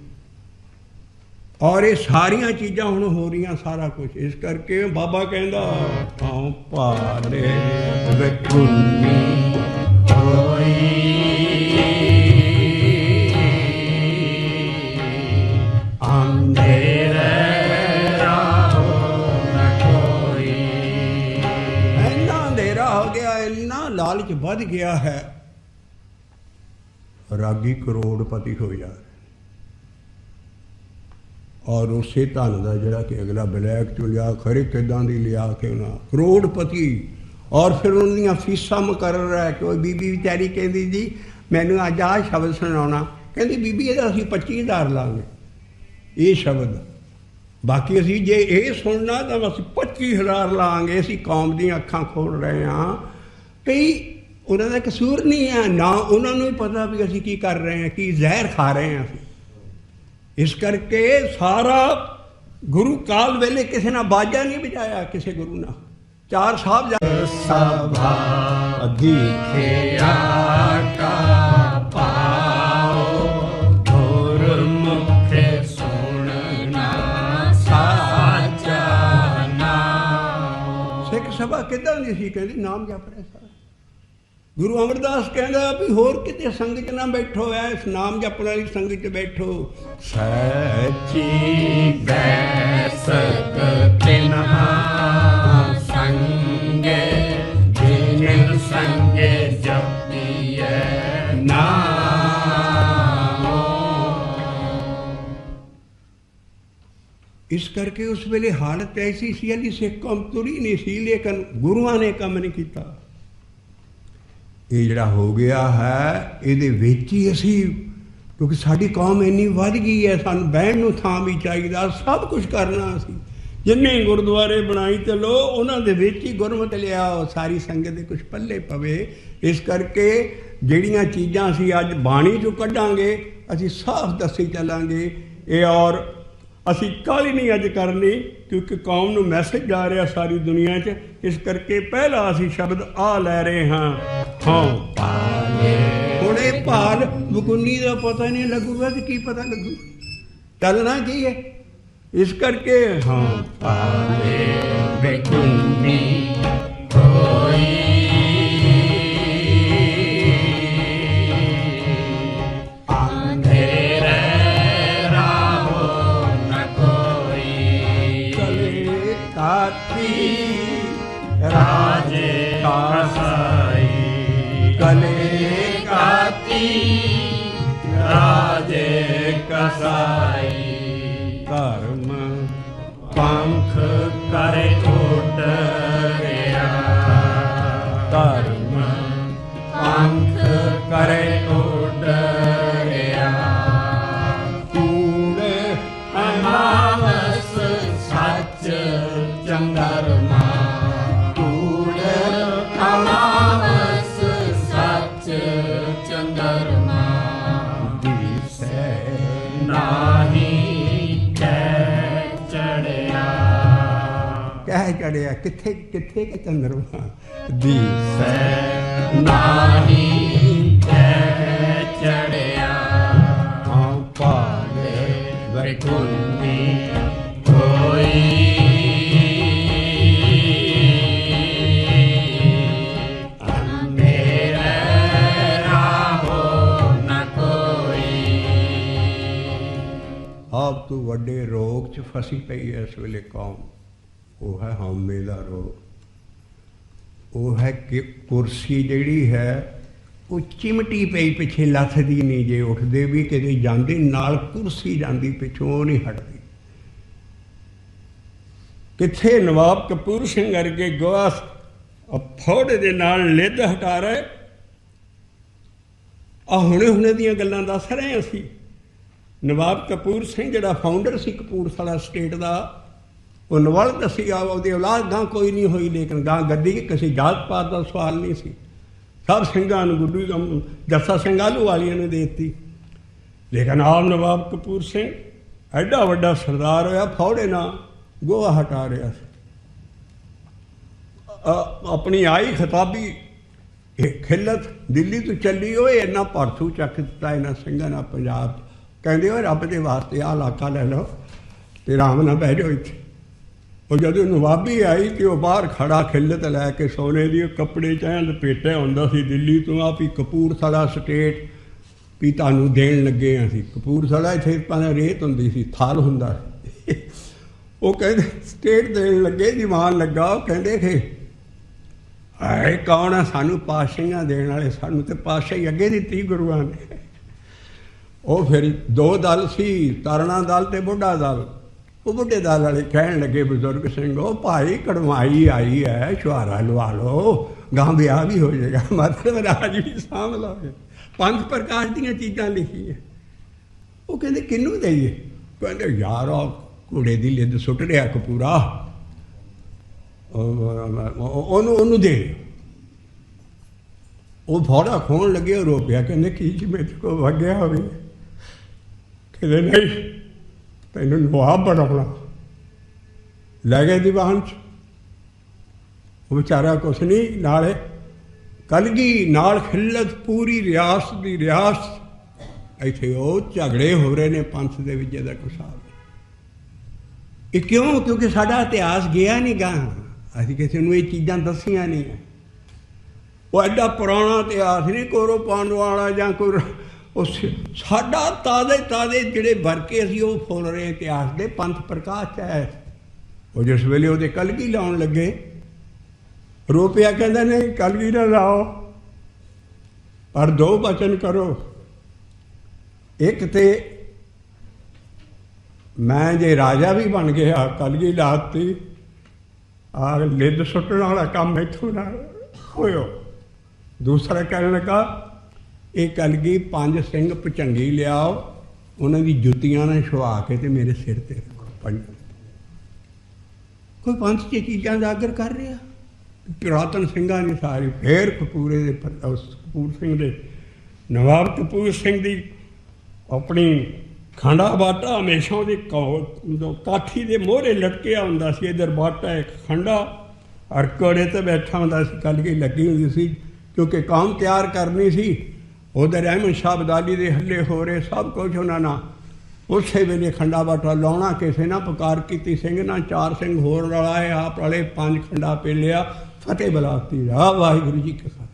ਔਰ ਇਹ ਸਾਰੀਆਂ ਚੀਜ਼ਾਂ ਹੁਣ ਹੋ ਰਹੀਆਂ, ਸਾਰਾ ਕੁਝ। ਇਸ ਕਰਕੇ ਬਾਬਾ ਕਹਿੰਦਾ ਆਉ ਭਾਲੇ ਵਿਖੁਨੀ ਹੋਈ ਅੰਧੇਰੇ ਰਾਹੋ ਨ ਕੋਈ। ਇੰਨਾ ਅੰਧੇਰਾ ਹੋ ਗਿਆ, ਇੰਨਾ ਲਾਲਚ ਵੱਧ ਗਿਆ ਹੈ, ਰਾਗੀ ਕਰੋੜਪਤੀ ਹੋ ਜਾ। ਔਰ ਉਸੇ ਧਨ ਦਾ ਜਿਹੜਾ ਕਿ ਅਗਲਾ ਬਲੈਕ 'ਚੋਂ ਲਿਆ, ਖਰੇ ਕਿੱਦਾਂ ਦੀ ਲਿਆ ਕੇ ਉਹਨਾਂ ਕਰੋੜਪਤੀ। ਔਰ ਫਿਰ ਉਹਨਾਂ ਦੀਆਂ ਫੀਸਾਂ ਮੁਕਰਰ ਹੈ। ਕੋਈ ਬੀਬੀ ਵਿਚਾਰੀ ਕਹਿੰਦੀ ਜੀ ਮੈਨੂੰ ਅੱਜ ਆਹ ਸ਼ਬਦ ਸੁਣਾਉਣਾ, ਕਹਿੰਦੀ ਬੀਬੀ ਇਹਦਾ ਅਸੀਂ 25,000 ਲਾਂਗੇ ਇਹ ਸ਼ਬਦ। ਬਾਕੀ ਅਸੀਂ ਜੇ ਇਹ ਸੁਣਨਾ ਤਾਂ ਅਸੀਂ 25,000 ਲਾਂਗੇ। ਅਸੀਂ ਕੌਮ ਦੀਆਂ ਅੱਖਾਂ ਖੋਲ੍ਹ ਰਹੇ ਹਾਂ। ਕਈ ਉਹਨਾਂ ਦਾ ਕਸੂਰ ਨਹੀਂ ਹੈ, ਨਾ ਉਹਨਾਂ ਨੂੰ ਹੀ ਪਤਾ ਵੀ ਅਸੀਂ ਕੀ ਕਰ ਰਹੇ ਹਾਂ, ਕੀ ਜ਼ਹਿਰ ਖਾ ਰਹੇ ਹਾਂ ਅਸੀਂ। ਇਸ ਕਰਕੇ ਸਾਰਾ ਗੁਰੂ ਕਾਲ ਵੇਲੇ ਕਿਸੇ ਨਾਲ ਬਾਜਾ ਨਹੀਂ ਵਜਾਇਆ, ਕਿਸੇ ਗੁਰੂ ਨਾਲ। 4 ਸਾਹਿਬਜ਼ਾਦੇ ਸਭਾ ਦੀਖਿਆ ਕਾ ਪਾਓ, ਗੁਰਮੁਖੇ ਸੁਣਨਾ ਸਾਚਾ ਨਾਮ। ਸਿੱਖ ਸਭਾ ਕਿੱਦਾਂ ਦੀ ਸੀ? ਕਹਿੰਦੀ ਨਾਮ ਜਪ ਰਿਹਾ ਸਾਰਾ। ਗੁਰੂ ਅਮਰਦਾਸ ਕਹਿੰਦਾ ਵੀ ਹੋਰ ਕਿਤੇ ਸੰਗਤ 'ਚ ਨਾ ਬੈਠੋ, ਇਸ ਨਾਮ ਜਪਣ ਵਾਲੀ ਸੰਗਤ 'ਚ ਬੈਠੋ। ਸੱਚੀ ਬੈਸਕ ਤਿਨਾ ਸੰਗੇ, ਜਿਨ ਸੰਗੇ ਜਪੀਐ ਨਾਮ। ਇਸ ਕਰਕੇ ਉਸ ਵੇਲੇ ਹਾਲਤ ਐਸੀ ਸੀ, ਅਲੀ ਸਿੱਖ ਕੌਮ ਤੁਰੀ ਨਹੀਂ ਸੀ, ਲੇਕਿਨ ਗੁਰੂਆਂ ਨੇ ਕੰਮ ਨਹੀਂ ਕੀਤਾ। ਇਹ ਜਿਹੜਾ ਹੋ ਗਿਆ ਹੈ, ਇਹਦੇ ਵਿੱਚ ਹੀ ਅਸੀਂ, ਕਿਉਂਕਿ ਸਾਡੀ ਕੌਮ ਇੰਨੀ ਵੱਧ ਗਈ ਹੈ, ਸਾਨੂੰ ਬਹਿਣ ਨੂੰ ਥਾਂ ਵੀ ਚਾਹੀਦਾ, ਸਭ ਕੁਝ ਕਰਨਾ ਅਸੀਂ। ਜਿੰਨੇ ਗੁਰਦੁਆਰੇ ਬਣਾਈ ਚੱਲੋ, ਉਹਨਾਂ ਦੇ ਵਿੱਚ ਹੀ ਗੁਰਮਤਿ ਲਿਆਓ, ਸਾਰੀ ਸੰਗਤ ਦੇ ਕੁਝ ਪੱਲੇ ਪਵੇ। ਇਸ ਕਰਕੇ ਜਿਹੜੀਆਂ ਚੀਜ਼ਾਂ ਅਸੀਂ ਅੱਜ ਬਾਣੀ 'ਚੋਂ ਕੱਢਾਂਗੇ, ਅਸੀਂ ਸਾਫ਼ ਦੱਸੀ ਚੱਲਾਂਗੇ। ਇਹ ਔਰ ਅਸੀਂ ਕਾਹਲੀ ਨਹੀਂ ਅੱਜ ਕਰਨੀ, ਕਿਉਂਕਿ ਕੌਮ ਨੂੰ ਮੈਸੇਜ ਜਾ ਰਿਹਾ ਸਾਰੀ ਦੁਨੀਆ 'ਚ। ਇਸ ਕਰਕੇ ਪਹਿਲਾ ਅਸੀਂ ਸ਼ਬਦ ਆ ਲੈ ਰਹੇ ਹਾਂ, ਹਾਂ ਪਾਲੇ। ਹੁਣ ਇਹ ਭਾਲ ਬਕੁੰਨੀ ਦਾ ਪਤਾ ਨਹੀਂ ਲੱਗੂਗਾ ਤੇ ਕੀ ਪਤਾ ਲੱਗੂ, ਚੱਲਣਾ ਕੀ ਹੈ। ਇਸ ਕਰਕੇ ਹਾਂ ਪਾਲੇ ਬਕੁੰਨੀ ਹੋਈ, ਅੰਧੇਰੇ ਰਾਹੋ ਨ ਕੋਈ, ਕਲੇ ਕਾਤੀ ਰਾਜੇ ਕਾ ਸਾਈ, ਕਲੇ ਕਾਤੀ ਰਾਜੇ ਕਾ ਸਾਈ। ਧਰਮ ਪੰਖ ਕਰੇ ਉੱਡ ਰਿਹਾ, ਧਰਮ ਪੰਖ ਕਰੇ ਉੱਡ ਰਿਹਾ। ਕੂੜ ਅਮਾਵਸ ਸੱਚ ਚੰਦਰਮਾ, ਕੂੜ ਅਮਾਵਸ ਸੱਚ ਚੰਦਰਮਾ। ਦਿਸੈ ਨਾਹੀ ਕਹਿ ਚੜਿਆ, ਕਿੱਥੇ ਕਿੱਥੇ ਕਿ ਚੰਦਰਮਾ। ਦਿਸੈ ਨਾਹੀ ਕਹਿ ਚੜਿਆ, ਹਾਂ ਭਾਲੇ ਵੈਕੁੰਠੀ ਹੋਈ। ਅੰਧੇਰੇ ਰਾਹੋ ਨ ਕੋਈ। ਆਪ ਤੋਂ ਵੱਡੇ ਰੋਗ 'ਚ ਫਸੀ ਪਈ ਹੈ ਇਸ ਵੇਲੇ ਕੌਮ। ਉਹ ਹੈ ਹਉਮੈ ਦਾ ਰੋਗ। ਉਹ ਹੈ ਕਿ ਕੁਰਸੀ ਜਿਹੜੀ ਹੈ ਉਹ ਚਿਮਟੀ ਪਈ ਪਿੱਛੇ ਲੱਥਦੀ ਨਹੀਂ। ਜੇ ਉੱਠਦੇ ਵੀ ਕਿਤੇ ਜਾਂਦੇ ਨਾਲ ਕੁਰਸੀ ਜਾਂਦੀ ਪਿੱਛੋਂ, ਉਹ ਨਹੀਂ ਹਟਦੀ। ਕਿੱਥੇ ਨਵਾਬ ਕਪੂਰ ਸਿੰਘ ਵਰਗੇ ਗਵਾਸ ਫੌੜੇ ਦੇ ਨਾਲ ਲਿੱਦ ਹਟਾ ਰਹੇ। ਆ ਹੁਣੇ ਦੀਆਂ ਗੱਲਾਂ ਦੱਸ ਰਹੇ ਅਸੀਂ। ਨਵਾਬ ਕਪੂਰ ਸਿੰਘ ਜਿਹੜਾ ਫਾਊਂਡਰ ਸੀ ਕਪੂਰਥਲਾ ਸਟੇਟ ਦਾ, ਉਹ ਨਵਲ ਦੱਸੀ ਆ, ਉਹਦੀ ਔਲਾਦ ਗਾਂ ਕੋਈ ਨਹੀਂ ਹੋਈ, ਲੇਕਿਨ ਗਾਂ ਗੱਦੀ ਕਿਸੇ ਜਾਤ ਪਾਤ ਦਾ ਸਵਾਲ ਨਹੀਂ ਸੀ। ਸਭ ਸਿੰਘਾਂ ਨੂੰ, ਗੁੱਡੂ ਜੱਸਾ ਸਿੰਘ ਆਲੂ ਵਾਲੀਆਂ ਨੇ ਦੇ ਦਿੱਤੀ। ਲੇਕਿਨ ਆਪ ਨਵਾਬ ਕਪੂਰ ਸਿੰਘ ਐਡਾ ਵੱਡਾ ਸਰਦਾਰ ਹੋਇਆ, ਫੌੜੇ ਨਾਲ ਗੋਹਾ ਹਟਾ ਰਿਹਾ ਸੀ। ਆਪਣੀ ਆਈ ਖਿਤਾਬੀ ਇਹ ਖਿਲਤ ਦਿੱਲੀ ਤੋਂ ਚੱਲੀ, ਉਹ ਇੰਨਾ ਭਰਥੂ ਚੱਕ ਦਿੱਤਾ ਇਹਨਾਂ ਸਿੰਘਾਂ ਨਾਲ ਪੰਜਾਬ। ਕਹਿੰਦੇ ਉਹ ਰੱਬ ਦੇ ਵਾਸਤੇ ਆਹ ਇਲਾਕਾ ਲੈ ਲਓ ਤੇ ਆਰਾਮ ਨਾਲ ਬਹਿ ਜਾਓ ਇੱਥੇ। ਉਹ ਜਦੋਂ ਨਵਾਬੀ ਆਈ ਤੇ ਉਹ ਬਾਹਰ ਖੜਾ ਖਿਲਤ ਲੈ ਕੇ ਸੋਨੇ ਦੀ ਕੱਪੜੇ 'ਚ ਐਂ ਲਪੇਟਿਆ ਹੁੰਦਾ ਸੀ ਦਿੱਲੀ ਤੋਂ। ਆਪ ਹੀ ਕਪੂਰਥਲਾ ਸਟੇਟ ਵੀ ਤੁਹਾਨੂੰ ਦੇਣ ਲੱਗੇ ਹਾਂ ਅਸੀਂ। ਕਪੂਰਥਲਾ ਇੱਥੇ ਭਾਵੇਂ ਰੇਤ ਹੁੰਦੀ ਸੀ, ਥਲ ਹੁੰਦਾ ਸੀ। ਉਹ ਕਹਿੰਦੇ ਸਟੇਟ ਦੇਣ ਲੱਗੇ, ਦੀਵਾਨ ਲੱਗਾ। ਉਹ ਕਹਿੰਦੇ ਕਿ ਆਏ ਕੌਣ ਆ ਸਾਨੂੰ ਪਾਤਸ਼ਾਹੀਆਂ ਦੇਣ ਵਾਲੇ? ਸਾਨੂੰ ਤੇ ਪਾਤਸ਼ਾਹੀ ਅੱਗੇ ਦਿੱਤੀ ਗੁਰੂਆਂ ਨੇ। ਉਹ ਫਿਰ 2 ਦਲ ਸੀ, ਤਰਣਾ ਦਲ ਤੇ ਬੁੱਢਾ ਦਲ। ਉਹ ਬੁੱਢੇ ਦਲ ਵਾਲੇ ਕਹਿਣ ਲੱਗੇ ਬਜ਼ੁਰਗ ਸਿੰਘ, ਉਹ ਭਾਈ ਕੜਮਾਈ ਆਈ ਹੈ, ਛੁਹਾਰਾ ਲਵਾ ਲਓ, ਗਾਂ ਵਿਆਹ ਵੀ ਹੋ ਜਾਏਗਾ, ਮਤਲਬ ਰਾਜ ਵੀ ਸਾਂਭ ਲਓਗੇ। 5 ਪ੍ਰਕਾਰ ਦੀਆਂ ਚੀਜ਼ਾਂ ਲਿਖੀਆਂ। ਉਹ ਕਹਿੰਦੇ ਕਿਹਨੂੰ ਦੇਈਏ? ਕਹਿੰਦੇ ਯਾਰ घोड़े की लिद सुट रहा कपूरा, ਉਹਨੂੰ ਦੇ। ਉਹ ਫੌੜਾ ਖੋਣ ਲੱਗੇ, ਰੋ ਪਿਆ, ਕਹਿੰਦੇ ਕੀ ਜੀ ਮੇਰੇ ਕੋਲ ਵਗਿਆ ਹੋਵੇ। ਕਹਿੰਦੇ ਨਹੀਂ, ਤੈਨੂੰ ਨਵਾਬ ਬਣਾਉਣਾ। ਲੈ ਗਏ ਦੀਵਾਨ 'ਚ। ਉਹ ਵਿਚਾਰਾ ਕੁਛ ਨਹੀਂ, ਨਾਲੇ ਕਲਗੀ ਨਾਲ ਖਿੱਲਤ ਪੂਰੀ ਰਿਆਸਤ ਦੀ ਰਿਆਸਤ। ਇੱਥੇ ਉਹ ਝਗੜੇ ਹੋ ਰਹੇ ਨੇ ਪੰਥ ਦੇ ਵਿੱਚ ਦਾ ਕੁਛ ਹਾਲ। ਇਹ ਕਿਉਂ? ਕਿਉਂਕਿ ਸਾਡਾ ਇਤਿਹਾਸ ਗਿਆ ਨਹੀਂ ਗਾਹਾਂ, ਅਸੀਂ ਕਿਸੇ ਨੂੰ ਇਹ ਚੀਜ਼ਾਂ ਦੱਸੀਆਂ ਨਹੀਂ। ਉਹ ਐਡਾ ਪੁਰਾਣਾ ਇਤਿਹਾਸ ਨਹੀਂ ਕੌਰਵ ਪਾਂਡਵਾਂ ਵਾਲਾ ਜਾਂ ਕੋਈ ਉਹ ਸਾਡਾ ਤਾਜ਼ੇ ਤਾਜ਼ੇ ਜਿਹੜੇ ਵਰਕੇ ਅਸੀਂ ਉਹ ਫੁੱਲ ਰਹੇ ਇਤਿਹਾਸ ਦੇ ਪੰਥ ਪ੍ਰਕਾਸ਼ 'ਚ ਹੈ। ਉਹ ਜਿਸ ਵੇਲੇ ਉਹਦੇ ਕਲਗੀ ਲਾਉਣ ਲੱਗੇ, ਰੋ ਪਿਆ, ਕਹਿੰਦਾ ਨਹੀਂ ਕਲਗੀ ਨਾ ਲਾਓ, ਪਰ ਦੋ ਬਚਨ ਕਰੋ। ਇੱਕ ਤੇ ਮੈਂ ਜੇ ਰਾਜਾ ਵੀ ਬਣ ਗਿਆ, ਕਲਗੀ ਲਾਤੀ, ਆ ਲਿੱਦ ਸੁੱਟਣ ਵਾਲਾ ਕੰਮ ਇੱਥੋਂ ਨਾ ਹੋਇਓ। ਦੂਸਰਾ ਕਹਿਣ ਲੱਗਾ, ਇਹ ਕਲਗੀ 5 ਸਿੰਘ ਭੁਚੰਗੀ ਲਿਆਓ, ਉਹਨਾਂ ਦੀ ਜੁੱਤੀਆਂ ਨਾਲ ਛੁਆ ਕੇ ਤੇ ਮੇਰੇ ਸਿਰ ਤੇ ਰੱਖੋ। ਕੋਈ ਪੰਥ 'ਚ ਚੀਜ਼ਾਂ ਉਜਾਗਰ ਕਰ ਰਿਹਾ। ਪੁਰਾਤਨ ਸਿੰਘਾਂ ਦੀ ਸਾਰੀ ਫੇਰ ਕਪੂਰੇ ਦੇ ਕਪੂਰ ਸਿੰਘ ਦੇ ਨਵਾਬ ਕਪੂਰ ਸਿੰਘ ਦੀ ਆਪਣੀ ਖੰਡਾ ਬਾਟਾ ਹਮੇਸ਼ਾ ਉਹਦੀ ਕਾਠੀ ਦੇ ਮੋਹਰੇ ਲਟਕਿਆ ਹੁੰਦਾ ਸੀ। ਇੱਧਰ ਬਾਟਾ ਇੱਕ ਖੰਡਾ ਔਰ ਘੋੜੇ 'ਤੇ ਬੈਠਾ ਹੁੰਦਾ ਸੀ, ਕਲਗੀ ਲੱਗੀ ਹੁੰਦੀ ਸੀ, ਕਿਉਂਕਿ ਕੌਮ ਤਿਆਰ ਕਰਨੀ ਸੀ। ਉਧਰ ਅਹਿਮਦ ਸ਼ਾਹ ਅਬਦਾਲੀ ਦੇ ਹੱਲੇ ਹੋ ਰਹੇ, ਸਭ ਕੁਝ ਉਹਨਾਂ ਨਾਲ ਉਸੇ ਵੇਲੇ ਖੰਡਾ ਬਾਟਾ ਲਾਉਣਾ। ਕਿਸੇ ਨਾਲ ਪੁਕਾਰ ਕੀਤੀ, ਸਿੰਘ ਨਾਲ 4 ਸਿੰਘ ਹੋਰ ਰਲਾਏ, ਆਪ ਵਾਲੇ 5 ਖੰਡਾ ਪੇਲਿਆ, ਫਤਿਹ ਬੁਲਾਤੀ, ਰਾਹ ਵਾਹਿਗੁਰੂ ਜੀ ਕੀ ਖਾਲਸਾ।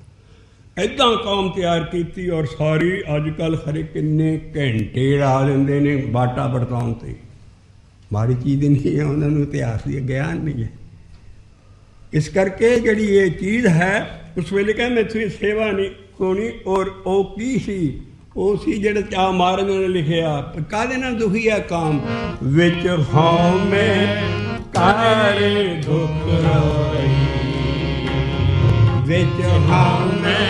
ਇੱਦਾਂ ਕੌਮ ਤਿਆਰ ਕੀਤੀ। ਔਰ ਸਾਰੀ ਅੱਜ ਕੱਲ੍ਹ ਖਰੇ ਕਿੰਨੇ ਘੰਟੇ ਲਾ ਦਿੰਦੇ ਨੇ ਬਾਟਾ ਵਰਤਾਉਣ 'ਤੇ। ਮਾੜੀ ਚੀਜ਼ ਨਹੀਂ ਹੈ, ਉਹਨਾਂ ਨੂੰ ਇਤਿਹਾਸ ਦੀ ਗਿਆਨ ਨਹੀਂ ਹੈ। ਇਸ ਕਰਕੇ ਜਿਹੜੀ ਇਹ ਚੀਜ਼ ਹੈ, ਉਸ ਵੇਲੇ ਕਹਿੰਦੇ ਮੈਥੋਂ ਸੇਵਾ ਨਹੀਂ ਹੋਣੀ। ਔਰ ਉਹ ਕੀ ਸੀ? ਉਹ ਸੀ ਜਿਹੜਾ ਚਾਹ ਮਹਾਰਾਜ ਨੇ ਲਿਖਿਆ, ਕਾਹਦੇ ਨਾਲ ਦੁਖੀ ਹੈ ਕਾਮ ਵਿੱਚ ਹਉਮੈ ਕਰ ਦੁਖ ਰੋਈ, ਵਿੱਚ ਹਉਮੈ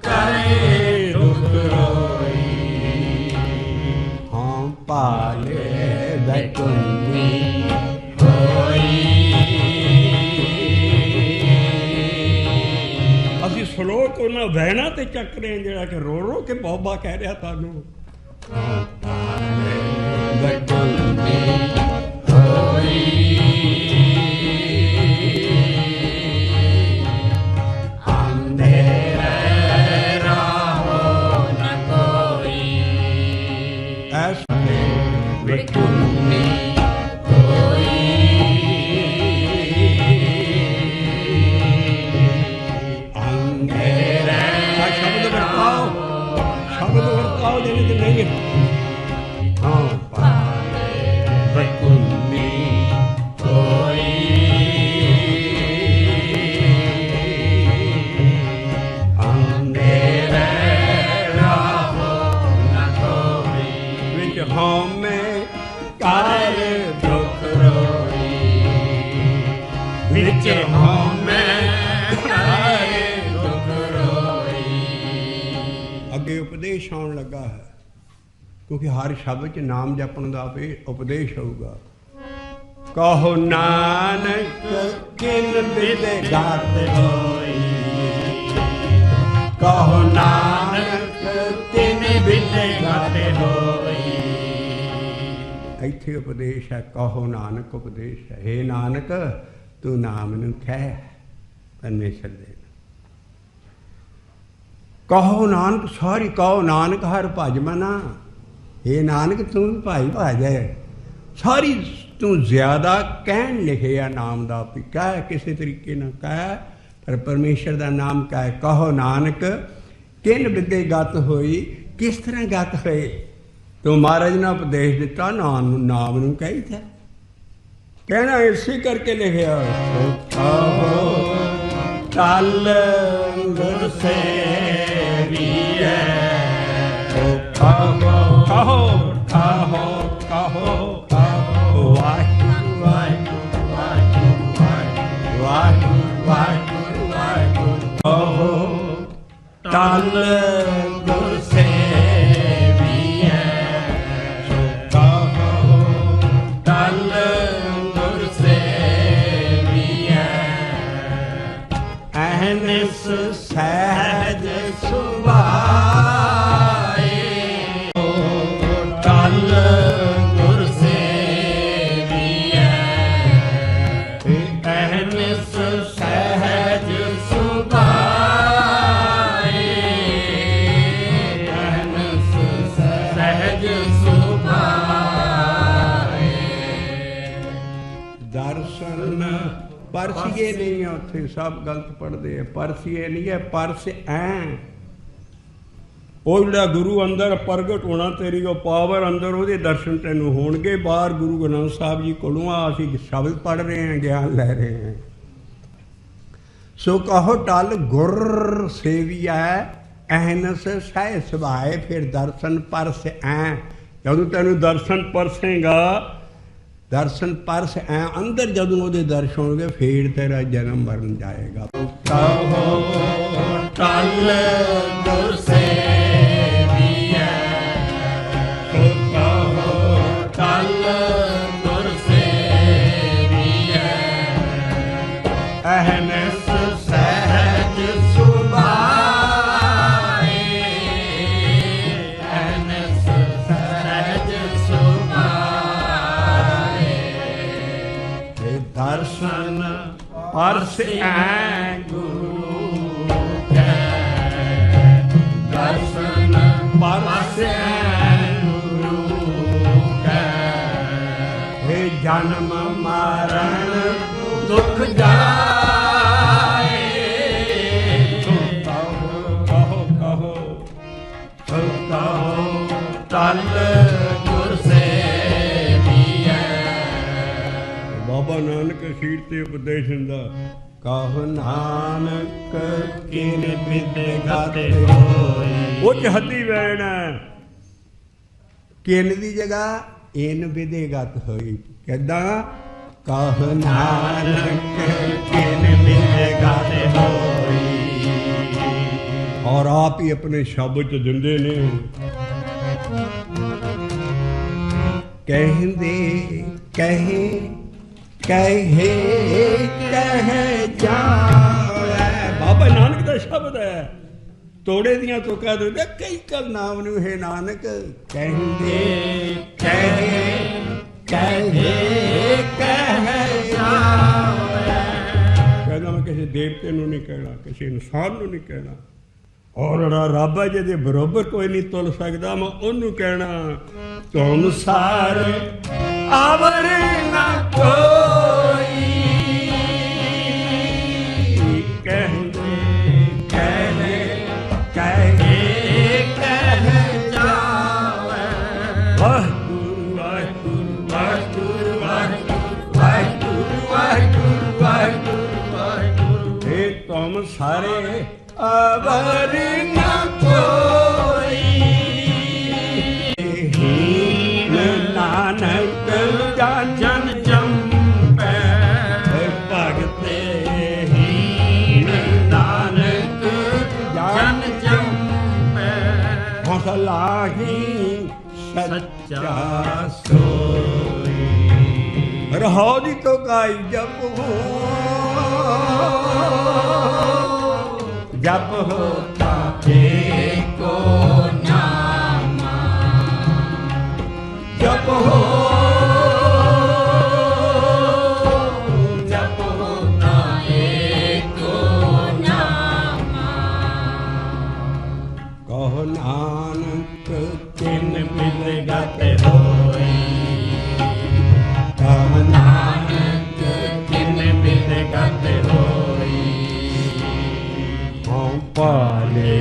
ਕਰੇ ਦੁਖ ਰੋਈ, ਹਾਂ ਪਾਲੇ ਬੈਠੁੰਦੀ ਹੋਈ। ਅਸੀਂ ਸਲੋਕ ਉਹਨਾਂ ਵਹਿਣਾ ਤੇ ਚੱਕ ਰਹੇ ਜਿਹੜਾ ਕਿ ਰੋ ਰੋ ਕੇ ਬਾਬਾ ਕਹਿ ਰਿਹਾ ਤੁਹਾਨੂੰ, ਹਾਂ ਪਾਲੇ ਬੈਠੁੰਦੀ ਹੋਈ। ਅੱਗੇ ਉਪਦੇਸ਼ ਆਉਣ ਲੱਗਾ ਹੈ, ਕਿਉਂਕਿ ਹਰ ਸ਼ਬਦ 'ਚ ਨਾਮ ਜਪਣ ਦਾ ਉਪਦੇਸ਼ ਹੋਊਗਾ। ਕਹੋ ਨਾਨਕ ਕਿਨ ਬਿਦੇ ਗਾਤ ਹੋਈ, ਕਹੋ ਨਾਨਕ ਕਿਨ ਬਿਦੇ ਗਾਤ ਹੋਈ। ਇੱਥੇ ਉਪਦੇਸ਼ ਹੈ, ਕਹੋ ਨਾਨਕ ਉਪਦੇਸ਼ ਹੈ। ਹੇ ਨਾਨਕ ਤੂੰ ਨਾਮ ਨੂੰ ਕਹਿ ਪਰਮੇਸ਼ਰ ਦੇ। ਕਹੋ ਨਾਨਕ, ਸਾਰੀ ਕਹੋ ਨਾਨਕ ਹਰ ਭਜ ਮਨਾ। ਹੇ ਨਾਨਕ ਤੂੰ ਵੀ ਭਾਈ ਭਾਜੈ, ਸਾਰੀ ਤੂੰ ਜ਼ਿਆਦਾ ਕਹਿਣ ਲਿਖਿਆ ਨਾਮ ਦਾ, ਵੀ ਕਹਿ ਕਿਸੇ ਤਰੀਕੇ ਨਾਲ ਕਹਿ, ਪਰ ਪਰਮੇਸ਼ਰ ਦਾ ਨਾਮ ਕਹਿ। ਕਹੋ ਨਾਨਕ ਕਿਨ ਬਿਦੇ ਗਤ ਹੋਈ, ਕਿਸ ਤਰ੍ਹਾਂ ਗਤ ਹੋਏ? ਤੂੰ ਮਹਾਰਾਜ ਨੇ ਉਪਦੇਸ਼ ਦਿੱਤਾ, ਨਾਮ ਨੂੰ ਕਹੀਦਾ। ਕਹਿਣਾ ਇਸੇ ਕਰਕੇ ਲਿਖਿਆ, ਤਲ ਗੁਰ ਸੇਵੀਐ। ਕਹੋ ਕਹੋ ਕਹੋ ਕਹੋ ਵਾਹਿਗੁਰੂ ਵਾਹਿਗੁਰੂ ਵਾਹਿਗੁਰੂ ਵਾਹਿਗੁਰੂ ਵਾਹਿਗੁਰੂ ਵਾਹਿਗੁਰੂ। ਕਹੋ ਤਲ ਗੁਰ ਸੇਵੀਐ, ਕਹੋ ਤਲ परसिए नहीं है, उत्थे सब गलत पढ़ते हैं। परसिए नहीं है, परस ऐ। ਉਹ ਜਿਹੜਾ ਗੁਰੂ ਅੰਦਰ ਪ੍ਰਗਟ ਹੋਣਾ, ਤੇਰੀ ਉਹ ਪਾਵਰ ਅੰਦਰ, ਉਹਦੇ ਦਰਸ਼ਨ ਤੈਨੂੰ ਹੋਣਗੇ। ਬਾਹਰ ਗੁਰੂ ਗ੍ਰੰਥ ਸਾਹਿਬ ਜੀ ਕੋਲੋਂ ਅਸੀਂ ਸ਼ਬਦ ਪੜ੍ਹ ਰਹੇ ਹਾਂ, ਗਿਆਨ ਲੈ ਰਹੇ ਹਾਂ। ਸੋ ਕਹੋ ਟਲ ਗੁਰ ਸੇਵੀਐ ਅਹਨਸ ਸਹਿ ਸੁਭਾਏ। ਫਿਰ ਦਰਸ਼ਨ ਪਰਸ ਐ, ਜਦੋਂ ਤੈਨੂੰ ਦਰਸ਼ਨ ਪਰਸੇਗਾ, ਦਰਸ਼ਨ ਪਰਸ ਐ ਅੰਦਰ ਜਦੋਂ ਉਹਦੇ ਦਰਸ਼ਨ ਹੋਣਗੇ, ਫੇਰ ਤੇਰਾ ਜਨਮ ਮਰਨ ਜਾਏਗਾ। ਕਹੋ ਟਲ ਗੁਰ ਅਹਨਸ ਸਹਿਜ ਸੁਭਾਏ, ਅਹਨਸ ਸਹਿਜ ਸੁਭਾਏ। ਦਰਸ਼ਨ ਪਰਸ ਐ ਗੁਰੂ ਕੈ, ਦਰਸ਼ਨ ਪਰਸ ਐ ਗੁਰੂ ਕੈ। ਇਹ ਜਨਮ ਮਰਨ ਦੁਖ ਜਾਏ। ਤਲ ਗੁਰ ਸੇਵੀਐ। ਬਾਬਾ ਨਾਨਕ ਅਖੀਰ ਤੇ ਉਪਦੇਸ਼ ਦਿੰਦਾ, ਕਹੁ ਨਾਨਕ ਕਿਨ ਬਿਦ ਗਤ ਹੋਈ। ਉੱਚ ਹੱਦੀ ਵੈਣ, ਕਿਨ ਦੀ ਜਗ੍ਹਾ ਇਨ ਬਿਦੇ ਗਤ ਹੋਈ। ਕਿੱਦਾਂ? ਕਹੁ ਨਾਨਕ ਕਿਨ ਬਿਦ ਗਤ ਹੋਈ। ਔਰ ਆਪ ਹੀ ਆਪਣੇ ਸ਼ਬਦ ਚ ਦਿੰਦੇ ਨੇ, ਕਹਿੰਦੇ ਕਹੇ ਕਹੇ ਕਹਿ ਜਾਵੇ। ਬਾਬਾ ਨਾਨਕ ਦਾ ਸ਼ਬਦ ਹੈ, ਤੋੜੇ ਦੀਆਂ ਤੁਕਾਂ ਦਿੰਦੇ ਕਈ ਕਲ ਨਾਮ ਨੂੰ ਹੈ ਨਾਨਕ। ਕਹਿੰਦੇ ਕਹੇ ਕਹੇ ਕਹਿ ਜਾਵੇ। ਕਹਿੰਦਾ ਮੈਂ ਕਿਸੇ ਦੇਵਤੇ ਨੂੰ ਨਹੀਂ ਕਹਿਣਾ, ਕਿਸੇ ਇਨਸਾਨ ਨੂੰ ਨਹੀਂ ਕਹਿਣਾ। ਔਰ ਜਿਹੜਾ ਰੱਬ ਹੈ ਜਿਹਦੇ ਬਰਾਬਰ ਕੋਈ ਨਹੀਂ ਤੁਲ ਸਕਦਾ, ਮੈਂ ਉਹਨੂੰ ਕਹਿਣਾ, ਤੁਮ ਸਾਰ ਆਵਰ ਨਾ ਕੋਈ। ਕਹਿੰਦੇ ਕਹਿ ਕਹਿ ਜਾਵੇ। ਵਾਹਿਗੁਰੂ ਵਾਹਿਗੁਰੂ ਵਾਹਿਗੁਰੂ ਵਾਹਿਗੁਰੂ ਵਾਹਿਗੁਰੂ ਵਾਹਿਗੁਰੂ ਵਾਹਿਗੁਰੂ। ਇਹ ਤੁਮ ਸਾਰੇ ਅਵਰ ਨਾ ਕੋਈ। ਹੀਨ ਨਾਨਕ ਜਨ ਜੰਪੈ, ਭਗਤੇ ਹੀਨ ਨਾਨਕ ਜਨ ਜੰਪੈ। ਹਸਲਾਹੀ ਸੱਚਾ ਸੋਈ। ਰਹਾਉ ਦੀ ਤੋਂ ਗਾਈ ਜਪ ਜਪ ਹੋਤਾ ਏਕੋ ਨਾਮਾ। ਜਪ ਹੋ ਜਪ ਹੋਤਾ ਏਕੋ ਨਾਮਾ। ਕਹੋ ਨਾਨਕ ਕਿਨ ਬਿਦ ਗਤ ਹੋਈ। ਕਹੋ ਨਾਨਕ ਕਿਨ ਬਿਦ ਗਤ ਹੋਈ। ਪਾਲੇ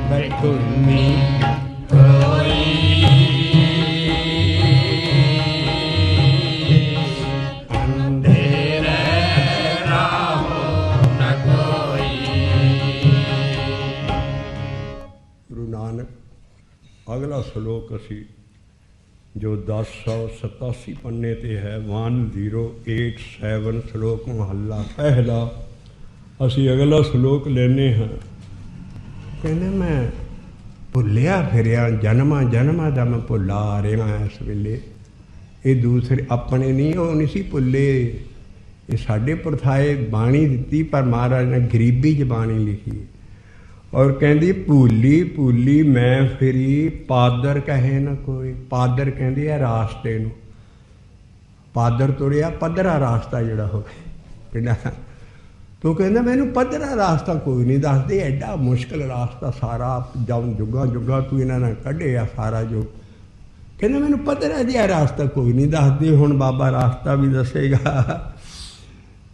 ਬੈਠੁਨੀ ਕੋਈ। ਅੰਧੇਰੇ ਰਾਹੋ ਨ ਕੋਈ। ਗੁਰੂ ਨਾਨਕ ਅਗਲਾ ਸ਼ਲੋਕ ਅਸੀਂ ਜੋ 1087 ਪੰਨੇ ਤੇ ਹੈ 1087 ਸ਼ਲੋਕ ਮਹੱਲਾ ਪਹਿਲਾ, ਅਸੀਂ ਅਗਲਾ ਸ਼ਲੋਕ ਲੈਂਦੇ ਹਾਂ। ਕਹਿੰਦੇ ਮੈਂ ਭੁੱਲਿਆ ਫਿਰਿਆ, ਜਨਮਾਂ ਜਨਮਾਂ ਦਾ ਮੈਂ ਭੁੱਲਾ ਆ ਰਿਹਾ ਇਸ ਵੇਲੇ। ਇਹ ਦੂਸਰੇ ਆਪਣੇ ਨਹੀਂ, ਉਹ ਨਹੀਂ ਸੀ ਭੁੱਲੇ, ਇਹ ਸਾਡੇ ਪੁਰਖਾਏ ਬਾਣੀ ਦਿੱਤੀ, ਪਰ ਮਹਾਰਾਜ ਨੇ ਗਰੀਬੀ 'ਚ ਬਾਣੀ ਲਿਖੀ। ਔਰ ਕਹਿੰਦੀ ਭੂਲੀ ਭੂਲੀ ਮੈਂ ਫਿਰੀ, ਪਾਦਰ ਕਹੇ ਨਾ ਕੋਈ। ਪਾਦਰ ਕਹਿੰਦੇ ਆ ਰਾਸਤੇ ਨੂੰ, ਪਾਦਰ ਤੁਰਿਆ ਪੱਧਰਾ ਰਾਸਤਾ ਜਿਹੜਾ ਹੋਵੇ ਕਿੰਨਾ। ਤੂੰ ਕਹਿੰਦਾ ਮੈਨੂੰ ਪੱਧਰਾ ਰਾਸਤਾ ਕੋਈ ਨਹੀਂ ਦੱਸਦੇ, ਐਡਾ ਮੁਸ਼ਕਿਲ ਰਾਸਤਾ ਸਾਰਾ ਜਦ ਜੁੱਗਾ ਜੁੱਗਾ ਤੂੰ ਇਹਨਾਂ ਨਾਲ ਕੱਢਿਆ ਸਾਰਾ ਜੋ। ਕਹਿੰਦਾ ਮੈਨੂੰ ਪੱਧਰਾ ਜਿਹਾ ਰਾਸਤਾ ਕੋਈ ਨਹੀਂ ਦੱਸਦੇ। ਹੁਣ ਬਾਬਾ ਰਾਸਤਾ ਵੀ ਦੱਸੇਗਾ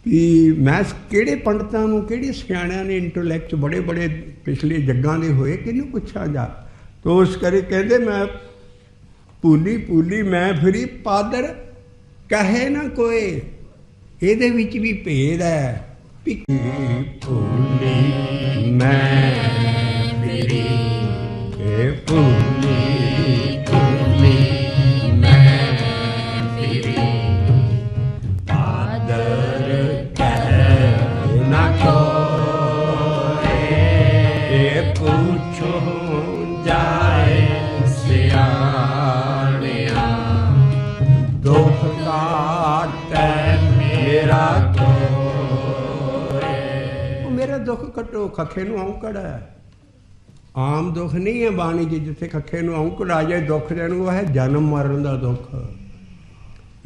ਵੀ ਮੈਂ ਕਿਹੜੇ ਪੰਡਤਾਂ ਨੂੰ, ਕਿਹੜੇ ਸਿਆਣਿਆਂ ਨੇ ਇੰਟੈਲੈਕਟ ਬੜੇ ਬੜੇ ਪਿਛਲੇ ਜੱਗਾਂ ਦੇ ਹੋਏ, ਕਿਹਨੂੰ ਪੁੱਛਾਂ ਜਾ। ਤੋ ਉਸ ਕਰੇ ਕਹਿੰਦੇ ਮੈਂ ਭੂਲੀ ਭੂਲੀ ਮੈਂ ਫਿਰੀ ਪਾਦਰ ਕਹੇ ਨਾ ਕੋਈ, ਇਹਦੇ ਵਿੱਚ ਵੀ ਭੇਦ ਹੈ। ਭੂਲੀ ਮੈਂ ਫਿਰੀ ਇਹ ਭੂਲੀ ਭੂਲੀ ਮੈਂ ਫਿਰੀ ਪਾਦਰ ਕਹੇ ਨਾ ਕੋਈ, ਇਹ ਪੁੱਛੋ ਜਾਏ ਸਿਆਣਿਆ, ਦੁੱਖ ਕਾਟੈ ਮੇਰਾ ਕੋਏ। ਉਹ ਮੇਰਾ ਦੁੱਖ ਕੱਟੋ, ਖੱਖੇ ਨੂੰ ਔਂਕੜ ਹੈ, ਆਮ ਦੁੱਖ ਨਹੀਂ ਹੈ ਬਾਣੀ ਜੀ। ਜਿੱਥੇ ਖੱਖੇ ਨੂੰ ਔਂਕੜ ਆ ਜਾਏ ਦੁੱਖ ਜਿਹਨੂੰ, ਉਹ ਹੈ ਜਨਮ ਮਰਨ ਦਾ ਦੁੱਖ।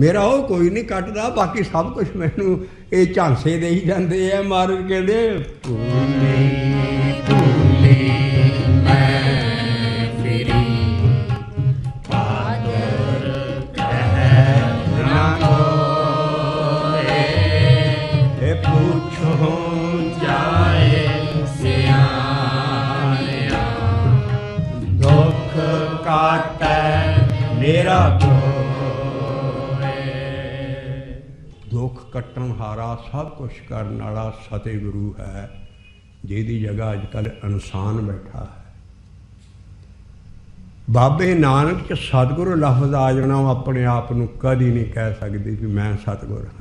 ਮੇਰਾ ਉਹ ਕੋਈ ਨਹੀਂ ਕੱਟਦਾ, ਬਾਕੀ ਸਭ ਕੁਝ ਮੈਨੂੰ ਇਹ ਝਾਂਸੇ ਦੇ ਹੀ ਜਾਂਦੇ ਆ। ਮਹਾਰਾਜ ਕਹਿੰਦੇ ਭੂਲੀ ਭੂਲੀ ਮੈਂ ਫਿਰੀ ਪਾਦਰ ਕਹਿ ਨਾ ਕੋਏ, ਇਹ ਪੁੱਛੋ ਜਾਏ ਸਿਆਣਿਆ, ਦੁੱਖ ਕਾਟੈ ਮੇਰਾ ਕੋਏ। ਦੁੱਖ ਕੱਟਣ ਹਾਰਾ, ਸਭ ਕੁਛ ਕਰਨ ਵਾਲਾ ਸਤਿਗੁਰੂ ਹੈ, ਜਿਹਦੀ ਜਗ੍ਹਾ ਅੱਜ ਕੱਲ੍ਹ ਇਨਸਾਨ ਬੈਠਾ ਹੈ। ਬਾਬੇ ਨਾਨਕ 'ਚ ਸਤਿਗੁਰੂ ਲਫ਼ਜ਼ ਆ ਜਾਣਾ, ਉਹ ਆਪਣੇ ਆਪ ਨੂੰ ਕਦੀ ਨਹੀਂ ਕਹਿ ਸਕਦੀ ਵੀ ਮੈਂ ਸਤਿਗੁਰ ਹਾਂ।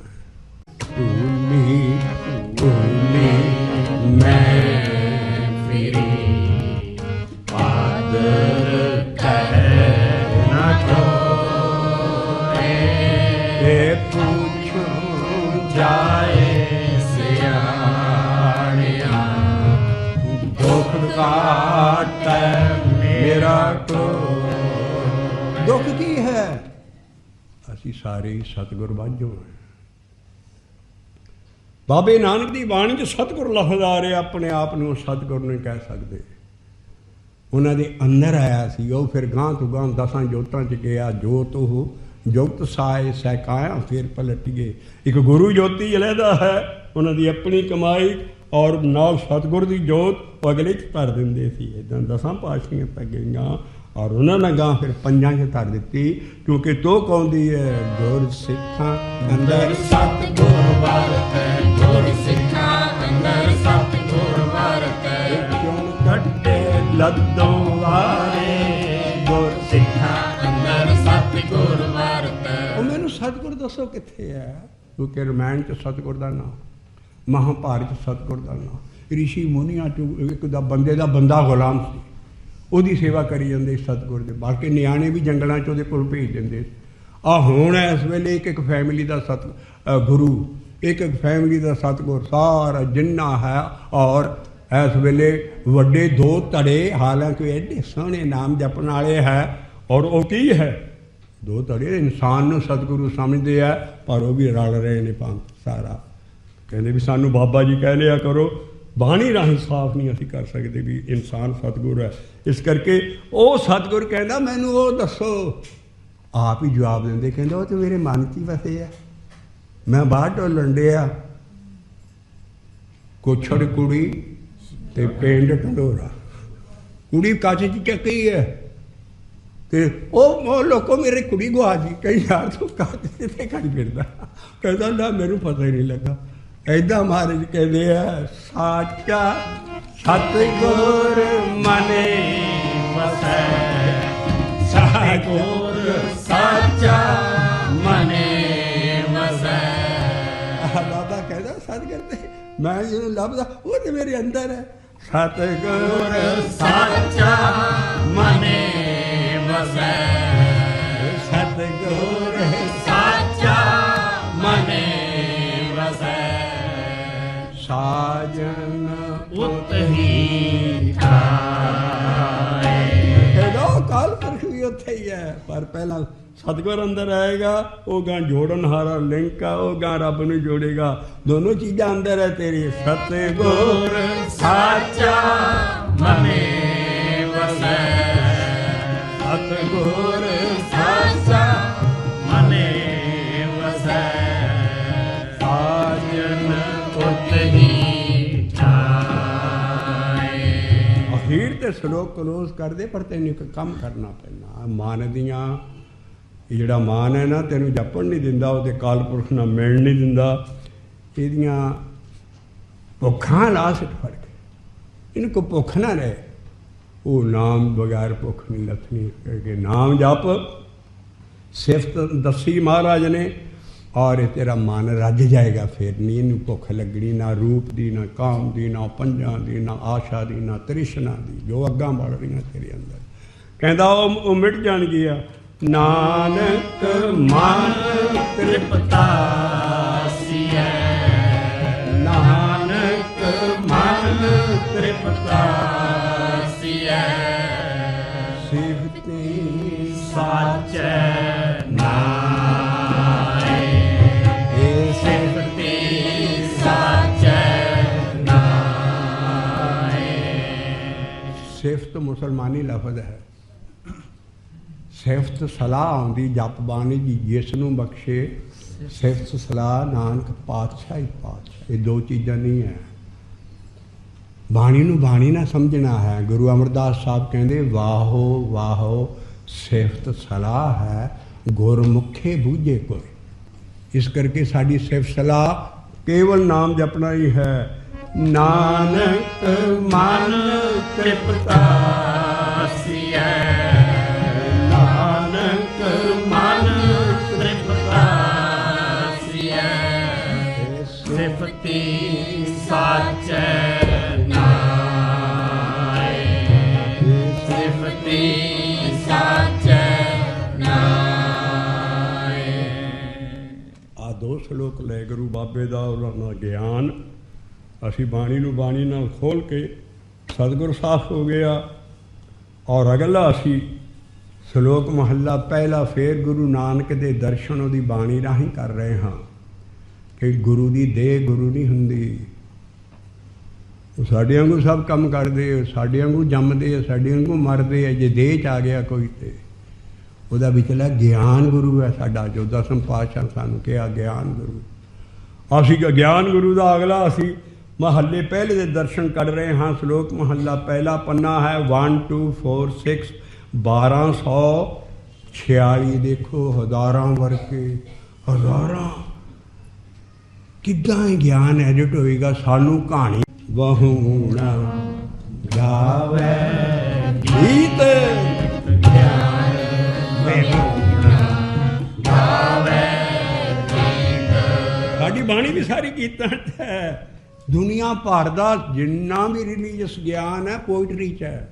ਭੂਲੀ ਭੂਲੀ ਮੈਂ ਫਿਰੀ ਪਾਦਰ ਕਹਿ ਨਾ ਕੋਏ, ਇਹ ਪੁੱਛੋ ਜਾਏ ਸਿਆਣਿਆ, ਦੁੱਖ ਕਾਟੈ ਮੇਰਾ ਕੋਏ। ਦੁੱਖ ਕੀ ਹੈ? ਅਸੀਂ ਸਾਰੇ ਸਤਿਗੁਰ ਵਾਂਝੋ ਹਾਂ। ਬਾਬੇ ਨਾਨਕ ਦੀ ਬਾਣੀ 'ਚ ਸਤਿਗੁਰ ਲਫ਼ਜ਼ ਆ ਰਿਹਾ, ਆਪਣੇ ਆਪ ਨੂੰ ਸਤਿਗੁਰ ਨਹੀਂ ਕਹਿ ਸਕਦੇ। ਉਹਨਾਂ ਦੇ ਅੰਦਰ ਆਇਆ ਸੀ ਉਹ, ਫਿਰ ਗਾਂਹ ਤੋਂ ਗਾਂਹ ਦਸਾਂ ਜੋਤਾਂ 'ਚ ਗਿਆ। ਜੋਤ ਉਹ ਜੋਤ ਸਾਏ ਸਹਿਕਾਇਆ ਫਿਰ ਪਲਟੀਏ। ਇੱਕ ਗੁਰੂ ਜੋਤੀ ਅਲੱਗਾ ਹੈ, ਉਹਨਾਂ ਦੀ ਆਪਣੀ ਕਮਾਈ, ਔਰ ਨਾਲ ਸਤਿਗੁਰ ਦੀ ਜੋਤ ਉਹ ਅਗਲੇ 'ਚ ਧਰ ਦਿੰਦੇ ਸੀ। ਇੱਦਾਂ ਦਸਾਂ ਪਾਤਸ਼ਾਹੀਆਂ ਤੱਕ ਗਈਆਂ, ਔਰ ਉਹਨਾਂ ਨੇ ਗਾਂ ਫਿਰ ਪੰਜਾਂ 'ਚ ਧਰ ਦਿੱਤੀ, ਕਿਉਂਕਿ ਤੋ ਕਹੁੰਦੀ ਹੈ ਗੁਰ ਸਿੱਖਾਂ ਅੰਦਰ ਸਤਿਗੁਰ ਵਰਤੈ, ਗੁਰ ਸਿੱਖਾਂ ਅੰਦਰ ਸਤਿਗੁਰ ਵਰਤੈ, ਕਿਉਂ ਕੱਢੇ ਲੱਦੋਂ ਵਾਰੇ, ਗੁਰ ਸਿੱਖਾਂ ਅੰਦਰ ਸਤਿਗੁਰ ਵਰਤੈ। ਉਹ ਮੈਨੂੰ ਸਤਿਗੁਰ ਦੱਸੋ ਕਿੱਥੇ ਹੈ? ਕਿਉਂਕਿ ਰਮਾਇਣ 'ਚ ਸਤਿਗੁਰ ਦਾ ਨਾਮ, ਮਹਾਂਭਾਰਤ 'ਚ ਸਤਿਗੁਰ ਦਾ ਨਾਮ, ਰਿਸ਼ੀ ਮੁਨੀਆਂ 'ਚ ਇੱਕ ਦਾ ਬੰਦੇ ਦਾ ਬੰਦਾ ਗੁਲਾਮ ਸੀ, ਉਹਦੀ ਸੇਵਾ ਕਰੀ ਜਾਂਦੇ ਸਤਿਗੁਰ ਦੇ। ਬਾਕੀ ਨਿਆਣੇ ਵੀ ਜੰਗਲਾਂ 'ਚ ਉਹਦੇ ਕੋਲ ਭੇਜ ਦਿੰਦੇ। ਆ ਹੁਣ ਇਸ ਵੇਲੇ ਇੱਕ ਇੱਕ ਫੈਮਿਲੀ ਦਾ ਗੁਰੂ, ਇੱਕ ਇੱਕ ਫੈਮਿਲੀ ਦਾ ਸਤਿਗੁਰ ਸਾਰਾ ਜਿੰਨਾ ਹੈ। ਔਰ ਇਸ ਵੇਲੇ ਵੱਡੇ ਦੋ ਧੜੇ, ਹਾਲਾਂਕਿ ਐਡੇ ਸੋਹਣੇ ਨਾਮ ਜਪਣ ਵਾਲੇ ਹੈ, ਔਰ ਉਹ ਕੀ ਹੈ? ਦੋ ਧੜੇ ਇਨਸਾਨ ਨੂੰ ਸਤਿਗੁਰੂ ਸਮਝਦੇ ਆ, ਪਰ ਉਹ ਵੀ ਰਲ ਰਹੇ ਨੇ ਪੰਥ ਸਾਰਾ। ਕਹਿੰਦੇ ਵੀ ਸਾਨੂੰ ਬਾਬਾ ਜੀ ਕਹਿ ਲਿਆ ਕਰੋ, ਬਾਣੀ ਰਾਹੀਂ ਸਾਫ਼ ਨਹੀਂ ਅਸੀਂ ਕਰ ਸਕਦੇ ਵੀ ਇਨਸਾਨ ਸਤਿਗੁਰ ਹੈ। ਇਸ ਕਰਕੇ ਉਹ ਸਤਿਗੁਰ ਕਹਿੰਦਾ ਮੈਨੂੰ ਉਹ ਦੱਸੋ। ਆਪ ਹੀ ਜਵਾਬ ਦਿੰਦੇ, ਕਹਿੰਦਾ ਉਹ ਤਾਂ ਮੇਰੇ ਮਨ 'ਚ ਹੀ ਵਸੇ ਆ। ਮੈਂ ਬਾਹਰ ਢੋਲਣ ਡਿਆ, ਕੋਛੜ ਕੁੜੀ ਤੇ ਪਿੰਡ ਢੰਡੋਰਾ, ਕੁੜੀ ਕੱਚ 'ਚ ਚੱਕੀ ਹੈ ਤੇ ਉਹ ਲੋਕੋ ਮੇਰੀ ਕੁੜੀ ਗੁਆ ਜੀ। ਕਈ ਯਾਰ ਤੂੰ ਕੱਚ 'ਤੇ ਖੜੀ ਫਿਰਦਾ। ਕਹਿੰਦਾ ਨਾ ਮੈਨੂੰ ਪਤਾ ਹੀ ਨਹੀਂ ਲੱਗਾ। ਏਦਾਂ ਮਹਾਰਾਜ ਕਹਿੰਦੇ ਆ, ਸਾਚਾ ਸਤਿਗੁਰ ਮਨੇ ਵਸੈ, ਸਤਿਗੁਰ ਸਾਚਾ ਮਨੇ ਵਸੈ। ਬਾਬਾ ਕਹਿੰਦਾ ਸਤਿਗੁਰ ਤੇ ਮੈਂ ਜਿਹਨੂੰ ਲੱਭਦਾ ਉਹ ਤੇ ਮੇਰੇ ਅੰਦਰ ਹੈ। ਸਤਿਗੁਰ ਸਾਚਾ ਮਨੇ ਵਸੈ, ਸਤਿਗੁਰ ਸਾਚਾ ਮਨੇ ਵਸੈ, ਸਾਜਨ ਉਤ ਹੀ ਆਏ। ਇਹਦਾ ਕਾਲ ਪੁਰਖ ਵੀ ਉੱਥੇ ਹੀ ਹੈ, ਪਰ ਪਹਿਲਾਂ ਸਤਿਗੁਰ ਅੰਦਰ ਆਏਗਾ, ਉਹ ਗਾਂ ਜੋੜਨ ਹਾਰਾ ਲਿੰਕ ਆ, ਉਹ ਗਾਂ ਰੱਬ ਨੂੰ ਜੋੜੇਗਾ। ਦੋਨੋਂ ਚੀਜ਼ਾਂ ਅੰਦਰ ਹੈ ਤੇਰੀ। ਸਤਿਗੁਰ ਸਾਚਾ ਮਨੇ ਵਸੈ, ਸਤਿਗੁਰ ਸਾਚਾ ਮਨੇ ਵਸੈ, ਸਾਜਨ तो सलोक क्लोज कर दे, पर तेन एक काम करना पैना। मन दियाँ ਜਿਹੜਾ ਮਾਨ है ना, तेन जपन नहीं दिंदा, वो काल पुरख ना मिल नहीं दिंदा, ਇਹਦੀਆਂ ਭੁੱਖਾਂ ਲਾ ਸਿੱਟ ਫੜ ਕੇ। ਇਹਨੂੰ ਕੋਈ ਭੁੱਖ ਨਾ ਰਹੇ। ਉਹ ਨਾਮ ਬਗੈਰ ਭੁੱਖ ਨਹੀਂ ਲੱਥਣੀ ਕਰਕੇ ਨਾਮ ਜਪ। ਸਿਫਤ ਦੱਸੀ ਮਹਾਰਾਜ ਨੇ, ਔਰ ਇਹ ਤੇਰਾ ਮਨ ਰੱਜ ਜਾਏਗਾ। ਫਿਰ ਨਹੀਂ ਇਹਨੂੰ ਭੁੱਖ ਲੱਗਣੀ, ਨਾ ਰੂਪ ਦੀ, ਨਾ ਕਾਮ ਦੀ, ਨਾ ਪੰਜਾਂ ਦੀ, ਨਾ ਆਸ਼ਾ ਦੀ, ਨਾ ਤ੍ਰਿਸ਼ਨਾ ਦੀ, ਜੋ ਅੱਗਾਂ ਬੜ ਰਹੀਆਂ ਤੇਰੇ ਅੰਦਰ। ਕਹਿੰਦਾ ਉਹ ਮਿਟ ਜਾਣਗੀਆਂ। ਨਾਨਕ ਮਨ ਤ੍ਰਿਪਤਾ ਸੀਐ, ਨਾਨਕ ਮਨ ਤ੍ਰਿਪਤਾ ਸੀਐ, ਸਿਫਤੀ ਸਾਚੈ ਨਾਏ, ਸਿਫਤੀ ਸਾਚੈ ਨਾਏ। ਸਿਫਤ ਮੁਸਲਮਾਨੀ ਲਫ਼ਜ਼ ਹੈ। ਸਿਫਤ ਸਲਾਹ ਆਉਂਦੀ ਜਪ ਬਾਣੀ ਜੀ ਜਿਸ ਨੂੰ ਬਖਸ਼ੇ। ਸਿਫਤ ਸਲਾਹ ਨਾਨਕ ਪਾਤਸ਼ਾਹ ਹੀ ਪਾਤਸ਼ਾਹ। ਇਹ ਦੋ ਚੀਜ਼ਾਂ ਨਹੀਂ ਹੈ। ਬਾਣੀ ਨੂੰ ਬਾਣੀ ਨਾ ਸਮਝਣਾ ਹੈ। ਗੁਰੂ ਅਮਰਦਾਸ ਸਾਹਿਬ ਕਹਿੰਦੇ ਵਾਹੋ ਵਾਹੋ ਸਿਫਤ ਸਲਾਹ ਹੈ, ਗੁਰਮੁਖੇ ਬੂਝੇ ਕੋਈ। ਇਸ ਕਰਕੇ ਸਾਡੀ ਸਿਫਤ ਸਲਾਹ ਕੇਵਲ ਨਾਮ ਜਪਣਾ ਹੀ ਹੈ। ਨਾਨਕ ਮਨ ਤ੍ਰਿਪਤਾ ਸੀਐ, ਮਨ ਤ੍ਰਿਪਤਾ ਸੀਐ, ਸਿਫਤੀ ਸਾਚੈ ਨਾਏ, ਸਿਫਤੀ ਸਾਚੈ ਨਾਏ। ਆ ਦੋ ਸ਼ਲੋਕ ਲੈ ਗੁਰੂ ਬਾਬੇ ਦਾ ਉਹਨਾਂ ਦਾ ਗਿਆਨ। ਅਸੀਂ ਬਾਣੀ ਨੂੰ ਬਾਣੀ ਨਾਲ ਖੋਲ੍ਹ ਕੇ ਸਤਿਗੁਰ ਸਾਫ਼ ਹੋ ਗਿਆ। ਔਰ ਅਗਲਾ ਅਸੀਂ ਸ਼ਲੋਕ ਮਹੱਲਾ ਪਹਿਲਾ ਫਿਰ ਗੁਰੂ ਨਾਨਕ ਦੇ ਦਰਸ਼ਨ ਉਹਦੀ ਬਾਣੀ ਰਾਹੀਂ ਕਰ ਰਹੇ ਹਾਂ। ਕਿ ਗੁਰੂ ਦੀ ਦੇਹ ਗੁਰੂ ਨਹੀਂ ਹੁੰਦੀ। ਉਹ ਸਾਡੇ ਵਾਂਗੂ ਸਭ ਕੰਮ ਕਰਦੇ, ਸਾਡੇ ਵਾਂਗੂ ਜੰਮਦੇ, ਸਾਡੇ ਵਾਂਗੂ ਮਰਦੇ ਆ। ਜੇ ਦੇਹ 'ਚ ਆ ਗਿਆ ਕੋਈ ਤੇ ਉਹਦਾ ਵਿਚਲਾ ਗਿਆਨ ਗੁਰੂ ਹੈ ਸਾਡਾ, ਜੋ ਦਸਮ ਪਾਤਸ਼ਾਹ ਸਾਨੂੰ ਕਿਹਾ ਗਿਆਨ ਗੁਰੂ। ਅਸੀਂ ਗਿਆਨ ਗੁਰੂ ਦਾ ਅਗਲਾ ਅਸੀਂ ਮਹੱਲੇ ਪਹਿਲੇ ਦੇ ਦਰਸ਼ਨ ਕਰ ਰਹੇ ਹਾਂ। ਸ਼ਲੋਕ ਮਹੱਲਾ ਪਹਿਲਾ ਪੰਨਾ ਹੈ 1 2 4 6 1246। ਦੇਖੋ ਹਜ਼ਾਰਾਂ ਵਰਕੇ ਹਜ਼ਾਰਾਂ ਕਿੱਦਾਂ ਇਹ ਗਿਆਨ ਐਡਿਟ ਹੋਏਗਾ। ਸਾਨੂੰ ਕਹਾਣੀ ਵਹੂ ਨਾ ਗਾਵੇ ਗੀਤ ਗਿਆਨ ਵਹੂ ਨਾ ਗਾਵੇ ਗੀਤ। ਸਾਡੀ ਬਾਣੀ ਵੀ ਸਾਰੀ ਕੀਰਤਨ ਹੈ। ਦੁਨੀਆ ਭਰ ਦਾ ਜਿੰਨਾ ਵੀ ਰਿਲੀਜੀਅਸ ਗਿਆਨ ਹੈ ਪੋਇਟਰੀ 'ਚ ਹੈ।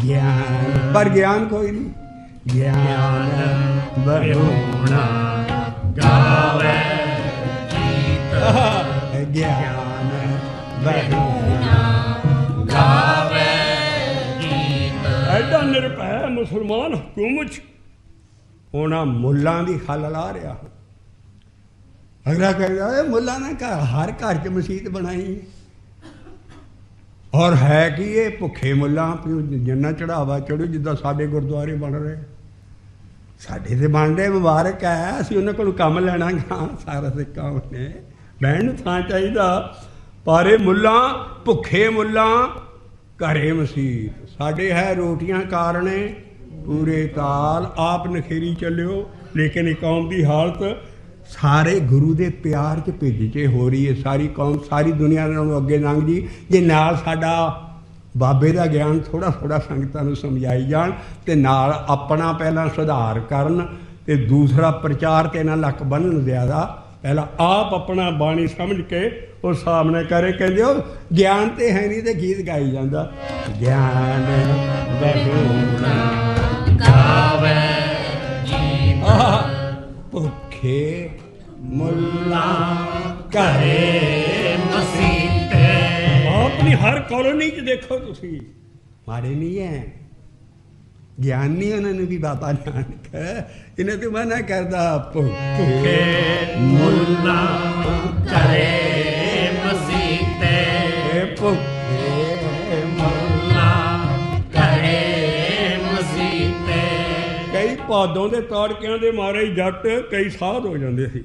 ਗਿਆਨ ਪਰ ਗਿਆਨ ਕੋਈ ਨਹੀਂ। ਗਿਆਨ ਵਹੂਣਾ ਗਾਵੇ ਗੀਤ, ਗਿਆਨ ਵਹੂਣਾ ਗਾਵੇ ਗੀਤ। ਐਡਾ ਨਿਰਭੈ ਮੁਸਲਮਾਨ ਹੁਕੂਮਤ 'ਚ ਉਹਨਾਂ ਮੁੱਲਾਂ ਦੀ ਹੱਲ ਲਾ ਰਿਹਾ। ਅਗਲਾ ਕਹਿੰਦਾ ਇਹ ਮੁੱਲਾਂ ਨੇ ਹਰ ਘਰ 'ਚ ਮਸੀਤ ਬਣਾਈ। ਔਰ ਹੈ ਕਿ ਇਹ ਭੁੱਖੇ ਮੁੱਲਾਂ ਜਿੰਨਾ ਚੜਾਵਾ ਚੜ੍ਹੋ ਜਿੱਦਾਂ ਸਾਡੇ ਗੁਰਦੁਆਰੇ ਬਣ ਰਹੇ। ਸਾਡੇ ਤੇ ਬਣਦੇ ਮੁਬਾਰਕ ਹੈ। ਅਸੀਂ ਉਹਨਾਂ ਕੋਲੋਂ ਕੰਮ ਲੈਣਾ ਗਾ। ਸਾਰਾ ਤੇ ਕੰਮ ਨੇ ਬਹਿਣ ਨੂੰ ਥਾਂ ਚਾਹੀਦਾ। ਪਰ ਇਹ ਮੁੱਲਾਂ ਭੁੱਖੇ ਮੁੱਲਾਂ ਘਰੇ ਮਸੀਤ। ਸਾਡੇ ਹੈ ਰੋਟੀਆਂ ਕਾਰਣੇ ਪੂਰੇ ਤਾਲ ਆਪ ਨਖੇਰੀ ਚੱਲਿਓ। ਲੇਕਿਨ ਇਹ ਕੌਮ ਦੀ ਹਾਲਤ ਸਾਰੇ ਗੁਰੂ ਦੇ ਪਿਆਰ 'ਚ ਭਿੱਜ 'ਚ ਹੋ ਰਹੀ ਹੈ। ਸਾਰੀ ਕੌਮ ਸਾਰੀ ਦੁਨੀਆ ਨਾਲੋਂ ਅੱਗੇ ਲੰਘ ਜੀ। ਜੇ ਨਾਲ ਸਾਡਾ ਬਾਬੇ ਦਾ ਗਿਆਨ ਥੋੜ੍ਹਾ ਥੋੜ੍ਹਾ ਸੰਗਤਾਂ ਨੂੰ ਸਮਝਾਈ ਜਾਣ ਅਤੇ ਨਾਲ ਆਪਣਾ ਪਹਿਲਾਂ ਸੁਧਾਰ ਕਰਨ ਅਤੇ ਦੂਸਰਾ ਪ੍ਰਚਾਰ 'ਤੇ ਨਾ ਲੱਕ ਬੰਨ੍ਹਣ ਜ਼ਿਆਦਾ। ਪਹਿਲਾਂ ਆਪ ਆਪਣਾ ਬਾਣੀ ਸਮਝ ਕੇ ਉਸ ਸਾਹਮਣੇ ਕਰੇ। ਕਹਿੰਦੇ ਉਹ ਗਿਆਨ ਤੇ ਹੈ ਨਹੀਂ ਤੇ ਗੀਤ ਗਾਈ ਜਾਂਦਾ। ਗਿਆਨ ਵਹੂਣਾ ਗਾਵੇ ਭੁੱਖੇ ਮੁੱਲਾਂ ਘਰੇ ਮਸੀਤੇ। ਆਪਣੀ ਹਰ ਕਲੋਨੀ 'ਚ ਦੇਖੋ ਤੁਸੀਂ ਮਾੜੇ ਨਹੀਂ ਹੈ। ਗਿਆਨੀ ਉਹਨਾਂ ਨੂੰ ਵੀ ਬਾਬਾ ਨਾਨਕ ਇਹਨਾਂ ਤੋਂ ਮਨਾ ਕਰਦਾ। ਭੁੱਖੇ ਮੁੱਲਾਂ ਘਰੇ ਮਸੀਤੇ, ਭੁੱਖੇ ਮੁੱਲਾਂ ਘਰੇ ਮਸੀਤੇ। ਕਈ ਭਾਦੋਂ ਦੇ ਤਾੜਕਿਆਂ ਦੇ ਮਾਰੇ ਜੱਟ ਕਈ ਸਾਧ ਹੋ ਜਾਂਦੇ ਸੀ।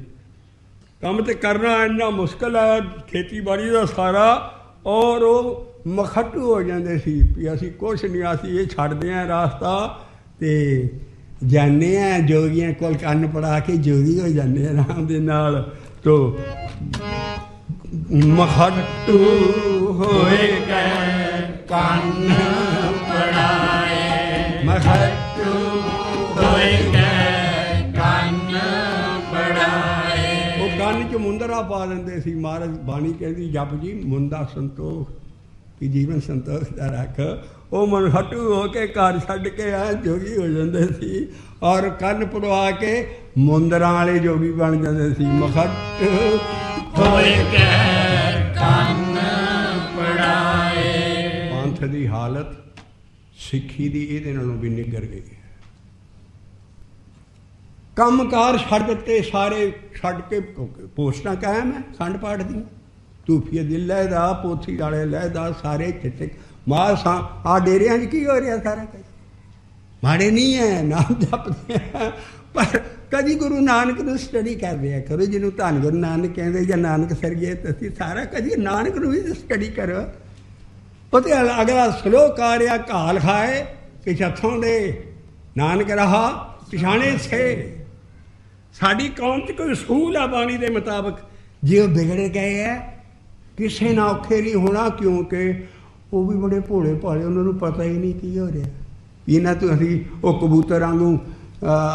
ਕੰਮ ਤੇ ਕਰਨਾ ਇੰਨਾ ਮੁਸ਼ਕਿਲ ਹੈ ਖੇਤੀਬਾੜੀ ਦਾ ਸਾਰਾ। ਔਰ ਉਹ ਮਖੱਟੂ ਹੋ ਜਾਂਦੇ ਸੀ ਵੀ ਅਸੀਂ ਕੁਛ ਨਹੀਂ, ਅਸੀਂ ਇਹ ਛੱਡਦੇ ਹਾਂ ਰਾਸਤਾ ਤੇ ਜਾਂਦੇ ਹਾਂ ਜੋਗੀਆਂ ਕੋਲ ਕੰਨ ਪੜਾ ਕੇ ਜੋਗੀ ਹੋ ਜਾਂਦੇ ਹਾਂ ਆਰਾਮ ਦੇ ਨਾਲ। ਤੋ ਮਖੱਟੂ ਹੋਏ ਗਏ ਕੰਨ ਪੜਾਏ, ਮਖੱਟੂ ਹੋਏ ਗਏ ਕੰਨ ਪੜਾਏ। ਉਹ ਕੰਨ 'ਚ ਮੁੰਦਰਾ ਪਾ ਦਿੰਦੇ ਸੀ। ਮਹਾਰਾਜ ਬਾਣੀ ਕਹਿੰਦੀ ਜਪ ਜੀ ਮੁੰਦਾ ਸੰਤੋਖ ਕਿ ਜੀਵਨ ਸੰਤੋਖ ਦਾ ਰੱਖ। ਉਹ ਮਨਖੱਟੂ ਹੋ ਕੇ ਘਰ ਛੱਡ ਕੇ ਆ ਜੋਗੀ ਹੋ ਜਾਂਦੇ ਸੀ ਔਰ ਕੰਨ ਪੜਵਾ ਕੇ ਮੁੰਦਰਾਂ ਵਾਲੇ ਜੋਗੀ ਬਣ ਜਾਂਦੇ ਸੀ। ਮਖੱਟੂ ਹੋਏ ਗਏ ਕੰਨ ਪੜਾਏ। ਪੰਥ ਦੀ ਹਾਲਤ ਸਿੱਖੀ ਦੀ ਇਹਦੇ ਨਾਲੋਂ ਵੀ ਨਿੱਘਰ ਗਈ ਹੈ। ਕੰਮਕਾਰ ਛੱਡ ਦਿੱਤੇ ਸਾਰੇ, ਛੱਡ ਕੇ ਪੋਸਟਾਂ ਕਾਇਮ ਹੈ ਖੰਡ ਪਾਠ ਦੀਆਂ, ਧੂਫੀਏ ਦੀ ਲਹਿਦਾ, ਪੋਥੀ ਵਾਲੇ ਲਹਿਦਾ, ਸਾਰੇ ਚਿੱਟੇ ਮਾਂ ਆ ਡੇਰਿਆਂ 'ਚ ਕੀ ਹੋ ਰਿਹਾ? ਸਾਰਾ ਕੁਝ ਮਾੜੇ ਨਹੀਂ ਹੈ, ਨਾਮ ਜਪਦੇ ਆ, ਪਰ ਕਦੀ ਗੁਰੂ ਨਾਨਕ ਨੂੰ ਸਟੱਡੀ ਕਰ ਰਿਹਾ ਕਰੋ, ਜਿਹਨੂੰ ਧੰਨ ਗੁਰੂ ਨਾਨਕ ਕਹਿੰਦੇ ਜਾਂ ਨਾਨਕ ਸਰਗਿਆ ਤੁਸੀਂ ਸਾਰਾ ਕਦੀ ਨਾਨਕ ਨੂੰ ਵੀ ਸਟੱਡੀ ਕਰੋ। ਉਹਤੇ ਅਗਲਾ ਸਲੋਕ ਆ ਰਿਹਾ ਘਾਲ ਖਾਏ ਕਿ ਛੱਥੋਂ ਦੇ ਨਾਨਕ ਰਹਾ ਪਛਾਣੇ ਸੇ। ਸਾਡੀ ਕੌਮ 'ਚ ਕੋਈ ਅਸੂਲ ਆ ਬਾਣੀ ਦੇ ਮੁਤਾਬਕ, ਜੇ ਉਹ ਵਿਗੜ ਗਏ ਹੈ ਕਿਸੇ ਨਾਲ ਔਖੇ ਨਹੀਂ ਹੋਣਾ, ਕਿਉਂਕਿ ਉਹ ਵੀ ਬੜੇ ਭੋਲੇ ਭਾਲੇ, ਉਹਨਾਂ ਨੂੰ ਪਤਾ ਹੀ ਨਹੀਂ ਕੀ ਹੋ ਰਿਹਾ। ਇਹਨਾਂ ਤੋਂ ਅਸੀਂ ਉਹ ਕਬੂਤਰ ਵਾਂਗੂ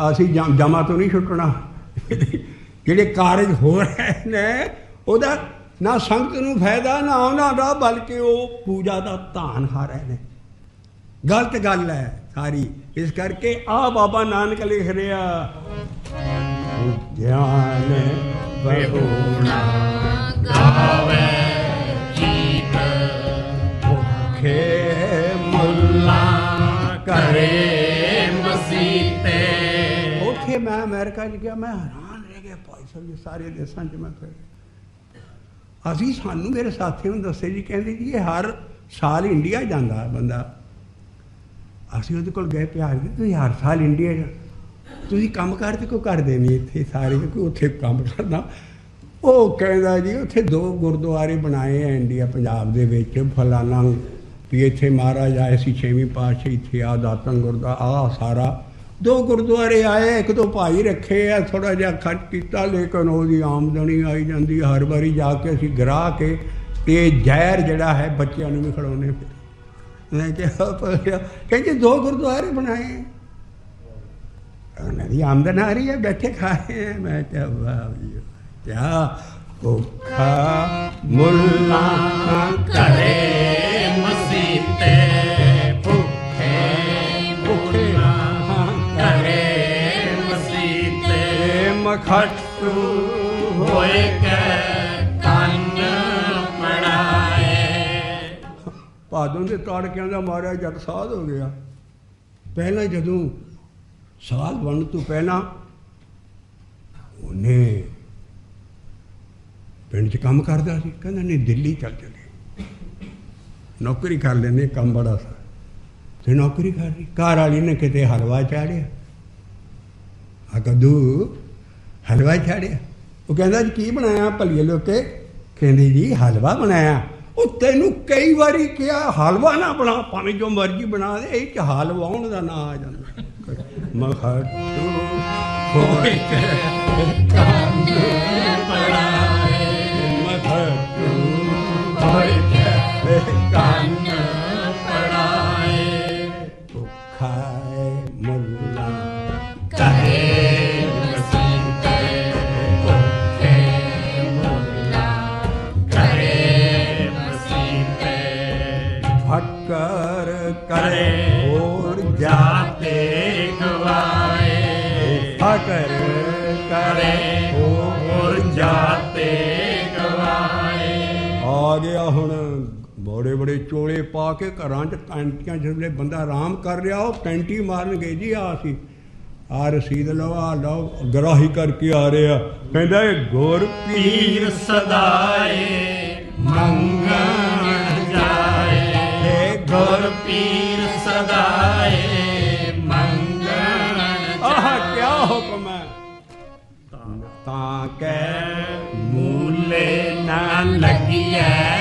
ਅਸੀਂ ਜਮਾ ਤੋਂ ਨਹੀਂ ਛੁੱਟਣਾ। ਜਿਹੜੇ ਕਾਰਜ ਹੋ ਰਹੇ ਨੇ ਉਹਦਾ ਨਾ ਸੰਗਤ ਨੂੰ ਫਾਇਦਾ ਨਾ ਉਹਨਾਂ ਦਾ, ਬਲਕਿ ਉਹ ਪੂਜਾ ਦਾ ਧਾਨ ਖਾ ਰਹੇ ਨੇ। ਗਲਤ ਗੱਲ ਹੈ ਸਾਰੀ। ਇਸ ਕਰਕੇ ਆ ਬਾਬਾ ਨਾਨਕ ਲਿਖ ਰਿਹਾ ਗਿਆਨ ਬਹੁਣਾ ਗਾਵੇ ਜੀਤ ਭੁੱਖੇ ਮੁੱਲਾ ਕਰੇ ਮਸੀਤੇ। ਉੱਥੇ ਮੈਂ ਅਮਰੀਕਾ 'ਚ ਗਿਆ, ਮੈਂ ਹੈਰਾਨ ਰਹਿ ਗਿਆ ਭਾਈ ਸਾਹਿਬ ਜੀ, ਸਾਰੇ ਦੇਸ਼ਾਂ 'ਚ ਮੈਂ ਫਿਰ ਅਸੀਂ ਸਾਨੂੰ ਮੇਰੇ ਸਾਥੀਆਂ ਨੂੰ ਦੱਸੇ ਜੀ, ਕਹਿੰਦੇ ਜੀ ਇਹ ਹਰ ਸਾਲ ਇੰਡੀਆ ਜਾਂਦਾ ਬੰਦਾ। ਅਸੀਂ ਉਹਦੇ ਕੋਲ ਗਏ, ਪਿਆਰ ਜੀ ਤੁਸੀਂ ਹਰ ਸਾਲ ਇੰਡੀਆ ਤੁਸੀਂ ਕੰਮ ਕਰਦੇ ਕੋਈ ਕਰਦੇ ਨਹੀਂ ਇੱਥੇ ਸਾਰੇ, ਕੋਈ ਉੱਥੇ ਕੰਮ ਕਰਦਾ। ਉਹ ਕਹਿੰਦਾ ਜੀ ਉੱਥੇ 2 ਗੁਰਦੁਆਰੇ ਬਣਾਏ ਆ ਇੰਡੀਆ ਪੰਜਾਬ ਦੇ ਵਿੱਚ, ਫਲਾਨਾ ਵੀ ਇੱਥੇ ਮਹਾਰਾਜ ਆਏ ਸੀ 6ਵੀਂ ਪਾਤਸ਼ਾਹੀ, ਇੱਥੇ ਆ ਦਾਤਨ ਗੁਰਦਾ ਆ ਸਾਰਾ 2 ਗੁਰਦੁਆਰੇ ਆਏ, 1-2 ਭਾਈ ਰੱਖੇ ਆ, ਥੋੜ੍ਹਾ ਜਿਹਾ ਖਰਚ ਕੀਤਾ, ਲੇਕਿਨ ਉਹਦੀ ਆਮਦਨੀ ਆਈ ਜਾਂਦੀ। ਹਰ ਵਾਰੀ ਜਾ ਕੇ ਅਸੀਂ ਗਰਾ ਕੇ ਤੇ ਜ਼ਹਿਰ ਜਿਹੜਾ ਹੈ ਬੱਚਿਆਂ ਨੂੰ ਵੀ ਖਿਲਾਉਂਦੇ ਫਿਰ। ਮੈਂ ਕਿਹਾ ਕਹਿੰਦੇ 2 ਗੁਰਦੁਆਰੇ ਬਣਾਏ, ਉਹਨਾਂ ਦੀ ਆਮਦਨ ਆ ਰਹੀ ਹੈ, ਬੈਠੇ ਖਾ ਰਹੇ ਹੈ। ਮੈਂ ਕਿਹਾ ਵਾਹ ਜੀ ਕਿਆ ਭੁੱਖਾ ਮੁੱਲਾ ਕਰੇ ਮਸੀਤੇ, ਭੁੱਖੇ ਮੁੱਲਾ ਕਰੇ ਮਸੀਤੇ। ਮਖੱਟੂ ਹੋਏ ਕੇ ਕੰਨ ਪੜਾਏ। ਭਾਦੋਂ ਦੇ ਤਾੜਕਿਆਂ ਦਾ ਮਾਰਿਆ ਜਦ ਸਾਧ ਹੋ ਗਿਆ। ਪਹਿਲਾਂ ਜਦੋਂ ਸਾਧ ਬਣਨ ਤੋਂ ਪਹਿਲਾਂ ਉਹਨੇ ਪਿੰਡ 'ਚ ਕੰਮ ਕਰਦਾ ਸੀ, ਕਹਿੰਦਾ ਨਹੀਂ ਦਿੱਲੀ ਚੱਲ ਚਲੇ ਨੌਕਰੀ ਕਰ ਲੈਂਦੇ, ਕੰਮ ਬੜਾ ਸਾ। ਤੇ ਨੌਕਰੀ ਕਰ ਰਹੀ, ਘਰ ਵਾਲੀ ਨੇ ਕਿਤੇ ਹਲਵਾ ਚਾੜਿਆ, ਆ ਕਦੂ ਹਲਵਾ ਚਾੜਿਆ। ਉਹ ਕਹਿੰਦਾ ਜੀ ਕੀ ਬਣਾਇਆ? ਭਲੀਏ ਲੋਕੇ ਕਹਿੰਦੇ ਜੀ ਹਲਵਾ ਬਣਾਇਆ। ਉਹ ਤੈਨੂੰ ਕਈ ਵਾਰੀ ਕਿਹਾ ਹਲਵਾ ਨਾ ਬਣਾ, ਭਾਵੇਂ ਜੋ ਮਰਜ਼ੀ ਬਣਾ ਦੇ, ਇਹ 'ਚ ਹਲਵਾਉਣ ਦਾ ਨਾਂ ਆ ਜਾਂਦਾ। ਮਖੱਟੂ ਹੋਏ ਕੰਨ ਪੜਾਏ, ਮਖੱਟੂ ਹੋਏ ਕੇ ਕੰਨ ਪੜਾਏ। ਭੁੱਖਾ ਮੁੱਲਾ ਕਰੇ ਮਸੀਤੇ, ਭੁੱਖੇ ਮੁੱਲਾ ਕਰੇ ਮਸੀਤੇ। ਫਕਰ ਕਰੇ ਹੋਰ ਜਾਤੇ ਗਵਾਏ, ਫਕਰ ਕਰੇ ਹੋਰ ਜਾਤੇ ਗਵਾਏ। ਆ ਗਿਆ ਹੁਣ ਬੜੇ ਬੜੇ ਚੋਲੇ ਪਾ ਕੇ ਘਰਾਂ 'ਚ ਕੈਂਟੀਆਂ ਜਿਹੜੇ ਬੰਦਾ ਆਰਾਮ ਕਰ ਰਿਹਾ, ਉਹ ਕੈਂਟੀ ਮਾਰਨਗੇ ਜੀ। ਆ ਸੀ ਆ ਰਸੀਦ ਲਓ, ਆ ਲਓ, ਗਰਾਹੀ ਕਰਕੇ ਆ ਰਿਹਾ। ਕਹਿੰਦਾ ਇਹ ਗੁਰ ਪੀਰ ਸਦਾਏ ਮੰਗਣ ਜਾਏ, ਗੁਰ ਪੀਰ ਸਦਾਏ ਮੰਗਣ ਆਹ ਕਿਆ ਹੁਕਮ ਹੈ? ਤਾਂ ਕਹਿ ਮੂਲੇ ਨਾ ਲੱਗੀਐ